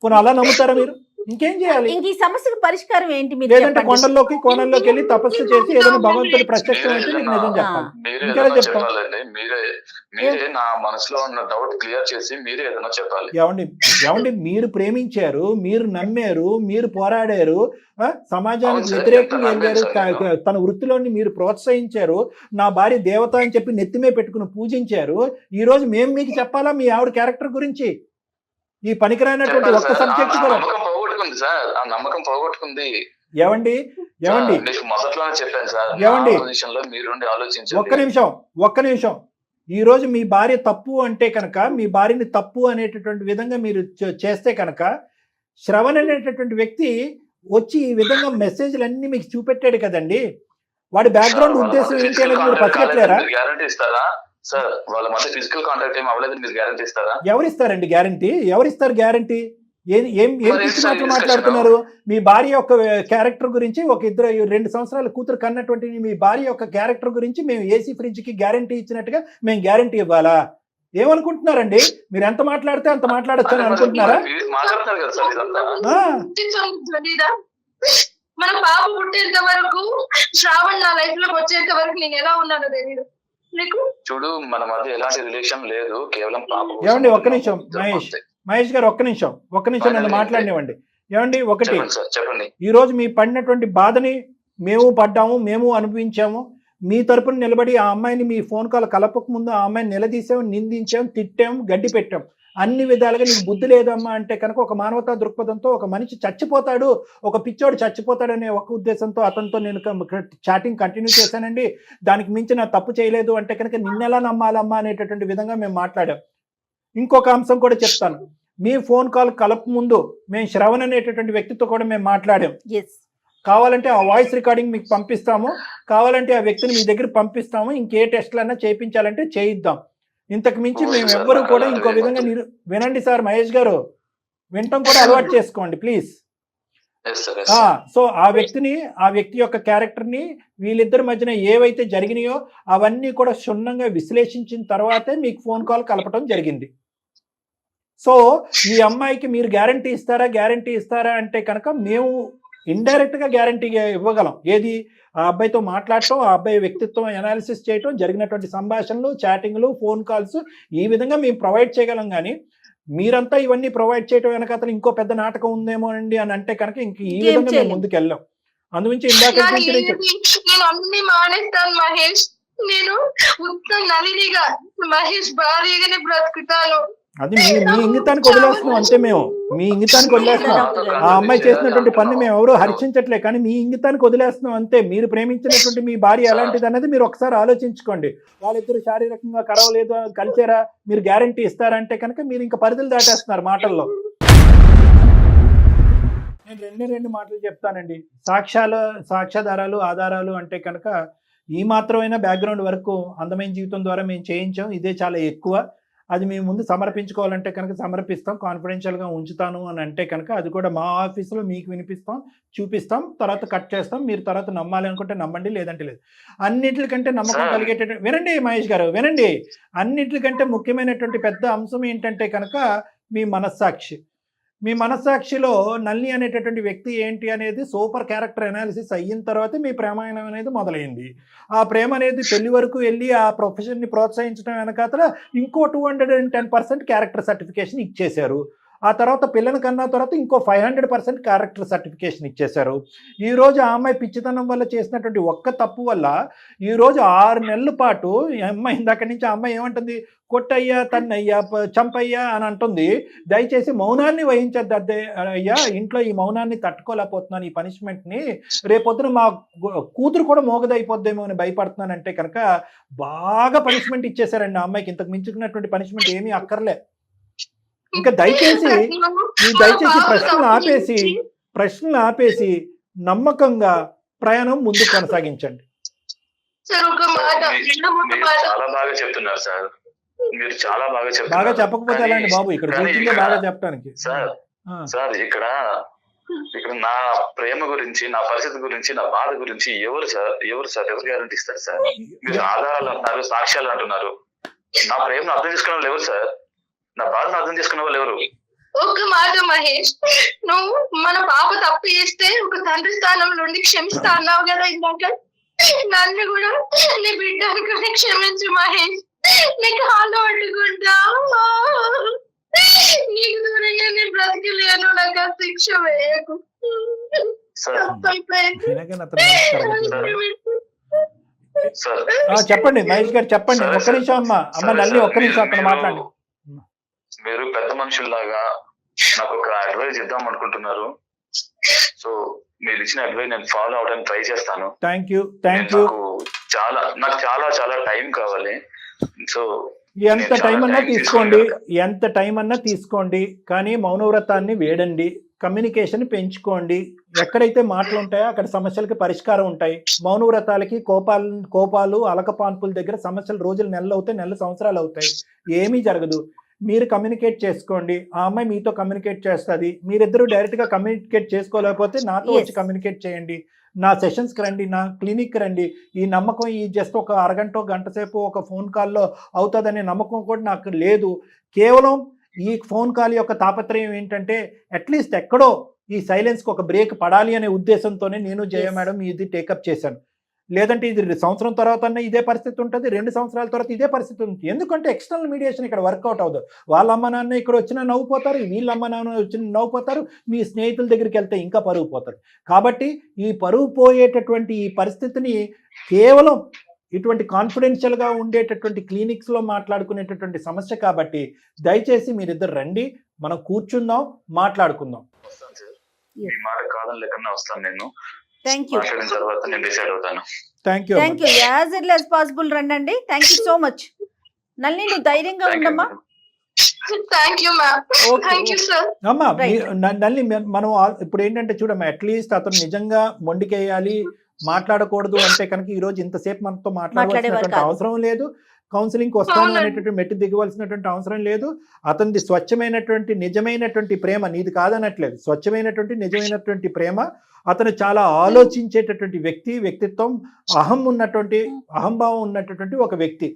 పోనీ అలా నమ్ముతారా మీరు? ఇంకేం చేయాలి? ఇంక ఈ సమస్యకు పరిష్కారం ఏంటి మీరు లేదంటే చెప్పండి. కొండల్లోకి కోణంలోకి వెళ్ళి తపస్సు చేసి ఏదైనా భగవంతుడి ప్రత్యక్షం అయితే మీకు నిజం చెప్పాలి. మీరే ఇంకేలా ఏదైనా చెప్తాం? చెప్పాలండి. మీరే నా మనసులో ఉన్న డౌట్ క్లియర్ చేసి మీరే ఏదైనా చెప్పాలి. ఏమండి మీరు ప్రేమించారు, మీరు నమ్మారు, మీరు పోరాడారు, సమాజానికి అవును సార్, వ్యతిరేకంగా ఎంత వెళ్ళారు, నమ్మాను సార్ నేను. తన వృత్తిలోని మీరు ప్రోత్సహించారు, నా భార్య దేవత అని చెప్పి నెత్తిమే పెట్టుకుని పూజించారు. ఈ రోజు మేము మీకు చెప్పాలా మీ ఆవిడ క్యారెక్టర్ గురించి? ఈ పనికిరానటువంటి చెప్పాలి ఒక్క సార్. సబ్జెక్ట్ ఆ కూడా నమ్మకం పోగొట్టుకుంది సార్, ఆ నమ్మకం పోగొట్టుకుంది. ఏమండి సార్, మీకు మొదట్లోనే చెప్పాను సార్, ఏమండి? పొజిషన్ లో మీరుండి ఒక్క ఆలోచించండి. నిమిషం ఈ రోజు మీ భార్య తప్పు అంటే కనుక, మీ భార్యని తప్పు అనేటటువంటి విధంగా మీరు చేస్తే కనుక, శ్రవణ్ అనేటటువంటి వ్యక్తి వచ్చి ఈ విధంగా మెసేజ్లు అన్ని మీకు చూపెట్టాడు కదండి. వాడి బ్యాక్గ్రౌండ్ ఉద్దేశం ఏంటి అనేది మీరు పసిగట్టలేరా? గ్యారంటీ ఇస్తారా సార్? వాళ్ళ మధ్య ఫిజికల్ కాంటాక్ట్ ఏం అవ్వలేదు, మీరు గ్యారంటీ ఇస్తారా? ఎవరిస్తారండి గ్యారంటీ? ఎవరిస్తారు గ్యారంటీ? ఏం మరి పిచ్చి సార్ మాటలు ఈ మాట్లాడుతున్నారు? మీ భార్య యొక్క క్యారెక్టర్ గురించి, ఒక 2 సంవత్సరాల కూతురు కన్నటువంటి మీ భార్య యొక్క క్యారెక్టర్ గురించి మేము ఏసీ ఫ్రిడ్జ్ కి గ్యారంటీ ఇచ్చినట్టుగా మేము గ్యారంటీ ఇవ్వాలా? ఏమనుకుంటున్నారండి? మీరు ఎంత మాట్లాడితే అంత మాట్లాడచ్చు అని అనుకుంటున్నారా? మీరు మాట్లాడుతున్నారు కదా సార్ ఇదంతా. ఆ, మన పాప పుట్టేంత వరకు, శ్రావణ్ నా లైఫ్ లోకి వచ్చేంత వరకు నేను ఎలా ఉన్నానో తెలియదు నీకు. చూడు, మన మధ్య ఎలాంటి రిలేషన్ లేదు, కేవలం పాప కోసం ఏమండి ఒక్క నిమిషం ఇద్దరం అంతే. మహేష్ గారు ఒక్క నిమిషం నన్ను మాట్లాడినివ్వండి. ఏమండి ఒకటి, చెప్పండి సార్, చెప్పండి. ఈ రోజు మీ పడినటువంటి బాధని మేము పడ్డాము, మేము అనుభవించాము. మీ తరపున నిలబడి ఆ అమ్మాయిని మీ ఫోన్ కాల్ కలపక ముందు ఆ అమ్మాయిని నిలదీసాం, నిందించాం, తిట్టాం, గడ్డి పెట్టాం. అన్ని విధాలుగా నీకు బుద్ధి లేదమ్మా అంటే కనుక, ఒక మానవతా దృక్పథంతో ఒక మనిషి చచ్చిపోతాడు, ఒక పిచ్చోడు చచ్చిపోతాడు అనే ఒక ఉద్దేశంతో అతనితో నేను చాటింగ్ కంటిన్యూ చేశానండి. దానికి మించి నా తప్పు చేయలేదు అంటే కనుక నిన్నెలా నమ్మాలమ్మా అనేటటువంటి విధంగా మేము మాట్లాడాం. ఇంకొక అంశం కూడా చెప్తాను. మీ ఫోన్ కాల్ కలప ముందు మేము శ్రవణ్ అనేటటువంటి వ్యక్తితో కూడా మేము మాట్లాడాం. కావాలంటే ఆ వాయిస్ రికార్డింగ్ మీకు పంపిస్తాము, కావాలంటే ఆ వ్యక్తిని మీ దగ్గర పంపిస్తాము. ఇంకే టెస్ట్లన్నా చేయించాలంటే చేయిద్దాం. ఇంతకు మించి మేము ఎవ్వరూ కూడా ఇంకో విధంగా వినండి సార్, మహేష్ గారు వినటం కూడా అలవాటు చేసుకోండి ప్లీజ్. సో ఆ వ్యక్తి యొక్క క్యారెక్టర్ని, వీళ్ళిద్దరి మధ్యన ఏవైతే జరిగినాయో అవన్నీ కూడా క్షుణ్ణంగా విశ్లేషించిన తర్వాతే మీకు ఫోన్ కాల్ కలపటం జరిగింది. సో ఈ అమ్మాయికి మీరు గ్యారంటీ ఇస్తారా అంటే కనుక మేము ఇండైరెక్ట్ గా గ్యారంటీ ఇవ్వగలం. ఏది? ఆ అబ్బాయితో మాట్లాడటం, ఆ అబ్బాయి వ్యక్తిత్వం అనాలిసిస్ చేయటం, జరిగినటువంటి సంభాషణలు, చాటింగ్లు, ఫోన్ కాల్స్, ఈ విధంగా మేము ప్రొవైడ్ చేయగలం. కానీ మీరంతా ఇవన్నీ ప్రొవైడ్ చేయటం వెనక అతను ఇంకో పెద్ద నాటకం ఉందేమో అండి అని అంటే కనుక ఇంక ఈ విధంగా మేము ముందుకు వెళ్ళాం. అందుగురించి ఇందాక నేను అన్ని మానేస్తాను మహేష్. నేను ఉత్తమ నలినిగా మహేష్ భారీగానే బ్రతుకుతాను. అది మీ ఇంగితానికి వదిలేస్తున్నాం అంతే. మేము మీ ఇంగితానికి వదిలేస్తున్నాం. ఆ అమ్మాయి చేసినటువంటి పని మేము ఎవరు హర్షించట్లే, కానీ మీ ఇంగితానికి వదిలేస్తున్నాం అంతే. మీరు ప్రేమించినటువంటి మీ భార్య ఎలాంటిది అనేది మీరు ఒకసారి ఆలోచించుకోండి. వాళ్ళిద్దరు శారీరకంగా కలవలేదు, కలిసారా, మీరు గ్యారంటీ ఇస్తారంటే కనుక మీరు ఇంకా పరిధులు దాటేస్తున్నారు మాటల్లో. నేను రెండు మాటలు చెప్తానండి. సాక్ష్యాధారాలు, ఆధారాలు అంటే కనుక ఈ మాత్రమైనా బ్యాక్గ్రౌండ్ వరకు అందమైన జీవితం ద్వారా మేము చేయించాం. ఇదే చాలా ఎక్కువ. అది మేము ముందు సమర్పించుకోవాలంటే కనుక సమర్పిస్తాం, కాన్ఫిడెన్షియల్గా ఉంచుతాను అని అంటే కనుక అది కూడా మా ఆఫీసులో మీకు వినిపిస్తాం, చూపిస్తాం, తర్వాత కట్ చేస్తాం. మీరు తర్వాత నమ్మాలి అనుకుంటే నమ్మండి, లేదంటే లేదు. అన్నింటికంటే నమ్మకం కలిగేటటువంటి వినండి మహేష్ గారు, వినండి. అన్నింటికంటే ముఖ్యమైనటువంటి పెద్ద అంశం ఏంటంటే కనుక మీ మనస్సాక్షి. మీ మనస్సాక్షిలో నల్లి అనేటటువంటి వ్యక్తి ఏంటి అనేది సూపర్ క్యారెక్టర్ అనాలిసిస్ అయిన తర్వాతే మీ ప్రేమాయణం అనేది మొదలైంది. ఆ ప్రేమ అనేది పెళ్లి వరకు వెళ్ళి ఆ ప్రొఫెషన్ని ప్రోత్సహించడం వెనకాతల ఇంకో 210% క్యారెక్టర్ సర్టిఫికేషన్ ఇచ్చేశారు. ఆ తర్వాత పిల్లని కన్నా తర్వాత ఇంకో 500% క్యారెక్టర్ సర్టిఫికేషన్ ఇచ్చేశారు. ఈరోజు ఆ అమ్మాయి పిచ్చితనం వల్ల చేసినటువంటి ఒక్క తప్పు వల్ల ఈరోజు 6 నెలల పాటు అమ్మాయి ఇందాక నుంచి ఆ అమ్మాయి ఏమంటుంది? కొట్టయ్యా, తన్నయ్యా, చంపయ్యా అని అంటుంది. దయచేసి మౌనాన్ని వహించద్దు అయ్యా, ఇంట్లో ఈ మౌనాన్ని తట్టుకోలేకపోతున్నాను, ఈ పనిష్మెంట్ని. రేపొద్దున మా కూతురు కూడా మోగదైపోద్దేమో అని భయపడుతున్నానంటే కనుక బాగా పనిష్మెంట్ ఇచ్చేశారండి ఆ అమ్మాయికి. ఇంతకు మించుకున్నటువంటి పనిష్మెంట్ ఏమీ అక్కర్లే. ఇంకా దయచేసి ప్రశ్నలు ఆపేసి నమ్మకంగా ప్రయాణం ముందుకు కొనసాగించండి. చాలా బాగా చెప్తున్నారు సార్, మీరు చాలా బాగా చెప్తున్నారు. బాగా చెప్పకపోతే ఎలా అండి బాబు? ఇక్కడ బాగా చెప్పడానికి సార్ ఇక్కడ ఇక్కడ నా ప్రేమ గురించి, నా పరిస్థితి గురించి, నా బాధ గురించి ఎవరు గ్యారంటీ ఇస్తారు సార్? మీరు ఆధారాలు అంటున్నారు, సాక్ష్యాలు అంటున్నారు. నా ప్రేమను అర్థం చేసుకునే వాళ్ళు ఎవరు సార్? నా బాధను అర్థం చేసుకునే వాళ్ళు ఎవరు? ఒక్క మాట మహేష్, నువ్వు మన పాప తప్పు చేస్తే ఒక తండ్రి స్థానంలో నుండి క్షమిస్తా అన్నావు కదా ఇందాక. నన్ను కూడా నీ బిడ్డ అనుకుని క్షమించు మహేష్. నీకు హాల్లో అడ్డుకుంటా, నీకు దూరంగా నేను బ్రతికలేను. నాకు ఆ శిక్ష వేయకు. చెప్పండి మహేష్ గారు, చెప్పండి. ఒక్క నిమిషం అమ్మ నల్లి, ఒక్క నిమిషం అక్కడ మాట్లాడండి. మీరు పెద్ద మనుషుల్లాగా నాకు ఒక అడ్వైజ్ ఇద్దాం అనుకుంటున్నారు. సో మీరు ఇచ్చిన అడ్వైజ్ నేను ఫాలో అవడానికి ట్రై చేస్తాను. Thank you. నాకు చాలా టైం కావాలి. సో ఎంత టైం అన్నా తీసుకోండి, కానీ మౌనవ్రతాన్ని వేడండి, కమ్యూనికేషన్ పెంచుకోండి. ఎక్కడైతే మాటలు ఉంటాయో అక్కడ సమస్యలకి పరిష్కారం ఉంటాయి. మౌనవ్రతాలకి కోపాలు అలకపాన్పుల దగ్గర సమస్యలు రోజులు నెలలు అవుతాయి, నెలలు సంవత్సరాలు అవుతాయి, ఏమీ జరగదు. మీరు కమ్యూనికేట్ చేసుకోండి, ఆ అమ్మాయి మీతో కమ్యూనికేట్ చేస్తుంది. మీరిద్దరూ డైరెక్ట్ గా కమ్యూనికేట్ చేసుకోలేకపోతే నాతో వచ్చి కమ్యూనికేట్ చేయండి. నా సెషన్స్కి రండి, నా క్లినిక్కి రండి. ఈ నమ్మకం ఈ జస్ట్ ఒక అరగంట గంట సేపు ఒక ఫోన్ కాల్లో అవుతుందనే నమ్మకం కూడా నాకు లేదు. కేవలం ఈ ఫోన్ కాల్ యొక్క తాపత్రయం ఏంటంటే అట్లీస్ట్ ఎక్కడో ఈ సైలెన్స్కి ఒక బ్రేక్ పడాలి అనే ఉద్దేశంతోనే నేను జయ మేడం ఇది టేకప్ చేశాను. లేదంటే ఇది సంవత్సరం తర్వాత ఇదే పరిస్థితి ఉంటుంది, 2 సంవత్సరాల తర్వాత ఇదే పరిస్థితి ఉంటుంది. ఎందుకంటే ఎక్స్టర్నల్ మీడియేషన్ ఇక్కడ వర్కౌట్ అవ్వదు. వాళ్ళ అమ్మ నాన్న ఇక్కడ వచ్చినా నవ్వుపోతారు, వీళ్ళ అమ్మ నాన్న వచ్చిన నవ్వుపోతారు, మీ స్నేహితుల దగ్గరికి వెళ్తే ఇంకా పరుగు పోతారు. కాబట్టి ఈ పరుగు పోయేటటువంటి ఈ పరిస్థితిని కేవలం ఇటువంటి కాన్ఫిడెన్షియల్గా ఉండేటటువంటి క్లినిక్స్లో మాట్లాడుకునేటటువంటి సమస్య. కాబట్టి దయచేసి మీరిద్దరు రండి, మనం కూర్చుందాం, మాట్లాడుకుందాం. యాజ్ ఎర్లీ యాజ్ పాసిబుల్ రండి. Thank you so much. నల్లి, నువ్వు ధైర్యంగా ఉండమ్మా. అమ్మా నల్లి, మనం ఇప్పుడు ఏంటంటే చూడమ్మా, అట్లీస్ట్ అతను నిజంగా మొండికేయాలి, మాట్లాడకూడదు అంటే కనుక ఈ రోజు ఇంతసేపు మనతో మాట్లాడవలసినటువంటి అవసరం లేదు. కౌన్సిలింగ్ వస్తాను అనేటువంటి మెట్టు దిగవలసినటువంటి అవసరం లేదు. అతనిది స్వచ్ఛమైనటువంటి నిజమైనటువంటి ప్రేమ, నీది కాదనట్లేదు, స్వచ్ఛమైనటువంటి నిజమైనటువంటి ప్రేమ. అతను చాలా ఆలోచించేటటువంటి వ్యక్తిత్వం, అహంభావం ఉన్నటువంటి ఒక వ్యక్తి.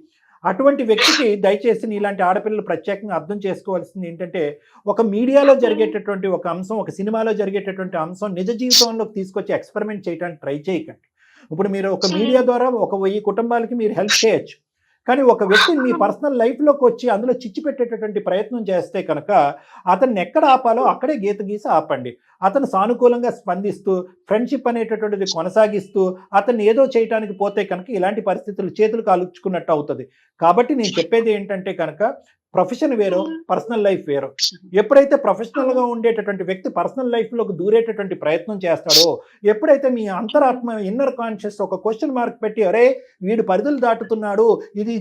అటువంటి వ్యక్తికి దయచేసి ఇలాంటి ఆడపిల్లలు ప్రత్యేకంగా అర్థం చేసుకోవాల్సింది ఏంటంటే, ఒక మీడియాలో జరిగేటటువంటి ఒక అంశం, ఒక సినిమాలో జరిగేటటువంటి అంశం నిజ జీవితంలోకి తీసుకొచ్చి ఎక్స్పెరిమెంట్ చేయడానికి ట్రై చేయకండి. ఇప్పుడు మీరు ఒక మీడియా ద్వారా 1000 కుటుంబాలకి మీరు హెల్ప్ చేయొచ్చు, కానీ ఒక వ్యక్తిని మీ పర్సనల్ లైఫ్లోకి వచ్చి అందులో చిచ్చు పెట్టేటటువంటి ప్రయత్నం చేస్తే కనుక అతన్ని ఎక్కడ ఆపాలో అక్కడే గీత గీసి ఆపండి. అతను సానుకూలంగా స్పందిస్తూ ఫ్రెండ్షిప్ అనేటటువంటిది కొనసాగిస్తూ అతన్ని ఏదో చేయడానికి పోతే కనుక ఇలాంటి పరిస్థితులు చేతులు కాలుచుకున్నట్టు అవుతుంది. కాబట్టి నేను చెప్పేది ఏంటంటే కనుక ప్రొఫెషన్ వేరో, పర్సనల్ లైఫ్ వేరో. ఎప్పుడైతే ప్రొఫెషనల్గా ఉండేటటువంటి వ్యక్తి పర్సనల్ లైఫ్లోకి దూరేటటువంటి ప్రయత్నం చేస్తాడో, ఎప్పుడైతే మీ అంతరాత్మ ఇన్నర్ కాన్షియస్ ఒక క్వశ్చన్ మార్క్ పెట్టి అరే వీడు పరిధులు దాటుతున్నాడు, ఇది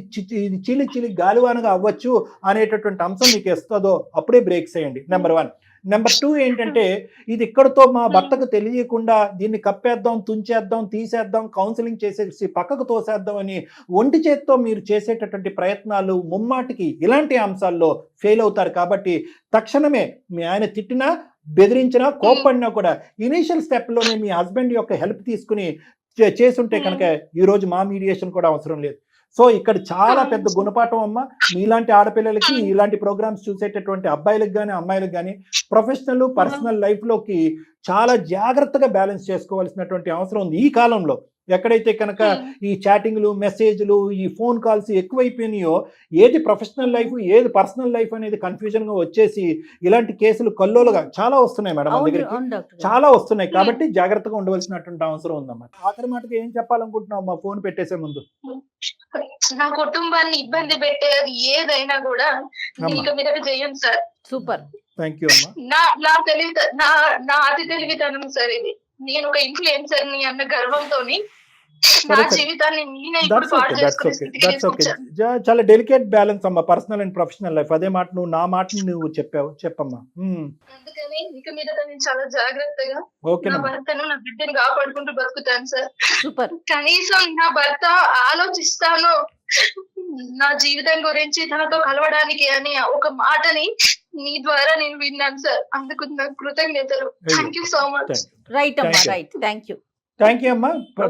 చిలి గాలివానగా అవ్వచ్చు అనేటటువంటి అంశం మీకు ఇస్తుందో అప్పుడే బ్రేక్ చేయండి. నెంబర్ 1. నెంబర్ 2 ఏంటంటే, ఇది ఇక్కడతో మా భర్తకు తెలియకుండా దీన్ని కప్పేద్దాం, తుంచేద్దాం, తీసేద్దాం, కౌన్సిలింగ్ చేసేసి పక్కకు తోసేద్దాం అని ఒంటి చేత్తో మీరు చేసేటటువంటి ప్రయత్నాలు ముమ్మాటికి ఇలాంటి అంశాల్లో ఫెయిల్ అవుతారు. కాబట్టి తక్షణమే మీ ఆయన తిట్టినా, బెదిరించినా, కోప్పడినా కూడా ఇనీషియల్ స్టెప్లోనే మీ హస్బెండ్ యొక్క హెల్ప్ తీసుకుని చేసుంటే కనుక ఈరోజు మా మీడియేషన్ కూడా అవసరం లేదు. సో ఇక్కడ చాలా పెద్ద గుణపాఠం అమ్మ. మీలాంటి ఆడపిల్లలకి, ఇలాంటి ప్రోగ్రామ్స్ చూసేటటువంటి అబ్బాయిలకు కానీ అమ్మాయిలకు కానీ ప్రొఫెషనల్ పర్సనల్ లైఫ్లోకి చాలా జాగ్రత్తగా బ్యాలెన్స్ చేసుకోవాల్సినటువంటి అవసరం ఉంది ఈ కాలంలో. ఎక్కడైతే కనుక ఈ చాటింగ్లు, మెసేజ్లు, ఈ ఫోన్ కాల్స్ ఎక్కువైపోయినాయో, ఏది ప్రొఫెషనల్ లైఫ్ ఏది పర్సనల్ లైఫ్ అనేది కన్ఫ్యూజన్గా వచ్చేసి ఇలాంటి కేసులు కల్లోలుగా చాలా వస్తున్నాయి మేడం, మన దగ్గరికి చాలా వస్తున్నాయి. కాబట్టి జాగ్రత్తగా ఉండవలసినటువంటి అవసరం ఉందమ్మా. ఆఖరి మాటకి ఏం చెప్పాలనుకుంటున్నావు అమ్మా ఫోన్ పెట్టేసే ముందు? నా కుటుంబాన్ని ఇబ్బంది పెట్టేది ఏదైనా కూడా ఇంకా మీద చెయ్యం సార్. సూపర్, థ్యాంక్ యూ అమ్మా. నా అతి తెలివితనం సార్ ఇది. నేను ఒక ఇన్ఫ్లుయెన్సర్ ని అన్న గర్వంతోని నా సరే, సరే. జీవితాన్ని నేనే ఇప్పుడు దట్స్ పాడు ఓకే, దట్స్ చేసుకునే ఓకే, స్థితికి దట్స్ ఓకే. తీసుకొచ్చాను. చాలా డెలికేట్ బ్యాలెన్స్ అమ్మా, పర్సనల్ అండ్ ప్రొఫెషనల్ లైఫ్. అదే మాట నువ్వు నా మాటని నువ్వు చెప్పావు, చెప్పమ్మా. అందుకని ఇక మీద నేను చాలా జాగ్రత్తగా నా ఓకేనమ్మా. భర్తను నా బిడ్డను కాపాడుకుంటూ బతుకుతాను సార్. సూపర్. కనీసం నా భర్త ఆలోచిస్తాను నా జీవితం గురించి తనతో కలవడానికి అని ఒక మాటని మీ ద్వారా నేను విన్నాను సార్. అందుకు నాకు కృతజ్ఞతలు. Thank you so much. Right అమ్మా, Thank you. Right. Thank you. Thank you అమ్మా.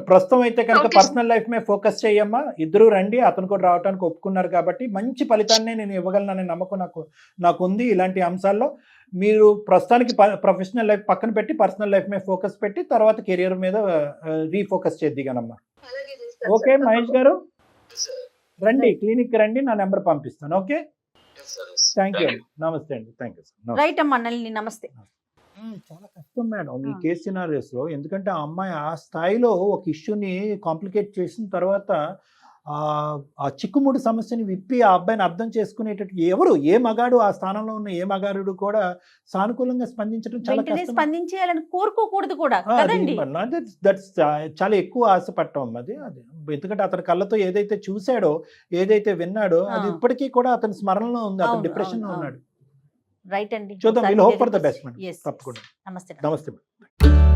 ప్రస్తుతం అయితే కనుక Okay. పర్సనల్ లైఫ్ మీద ఫోకస్ చేయమ్మా. ఇద్దరు రండి, అతను కూడా రావడానికి ఒప్పుకున్నారు కాబట్టి మంచి ఫలితాన్ని నేను ఇవ్వగలననే నమ్మకం నాకు ఉంది. ఇలాంటి అంశాల్లో మీరు ప్రస్తుతానికి ప్రొఫెషనల్ లైఫ్ పక్కన పెట్టి పర్సనల్ లైఫ్ మీద ఫోకస్ పెట్టి తర్వాత కెరియర్ మీద రీఫోకస్ చేద్దిగానమ్మా. అలాగే చేస్తాను ఓకే సార్. మహేష్ గారు, రండి క్లినిక్ రండి, నా నెంబర్ పంపిస్తాను. Okay, thank you. నమస్తే అండి, థ్యాంక్ యూ. రైట్ అమ్మా నళిని, నమస్తే. చాలా కష్టం మేడం ఈ ఆ. కేసు సినారియోస్ లో. ఎందుకంటే ఆ అమ్మాయి ఆ స్థాయిలో ఒక ఇష్యూని కాంప్లికేట్ చేసిన తర్వాత ఆ చిక్కుముడి సమస్యని విప్పి ఆ అబ్బాయిని అర్థం చేసుకునేటట్టు ఎవరు, ఏ మగాడు ఆ స్థానంలో ఉన్న ఏ మగాడు కూడా సానుకూలంగా స్పందించడం చాలా వెంటనే కష్టం. స్పందించేయాలని కోరుకోకూడదు కూడా కదండి. దట్స్ చాలా ఎక్కువ ఆశపడటం అది. ఎందుకంటే అతని కళ్ళతో ఏదైతే చూశాడో, ఏదైతే విన్నాడో అది ఇప్పటికీ కూడా అతని స్మరణలో ఉంది. అతను అవును, డిప్రెషన్ లో అవును, ఉన్నాడు. రైట్ అండి. చూద్దాం, ఒకసారి వీల్ హోప్ ఫర్ ద మీరే బెస్ట్ మేడం. Yes, yes. తప్పకుండా. నమస్తే. నమస్తే మేడం.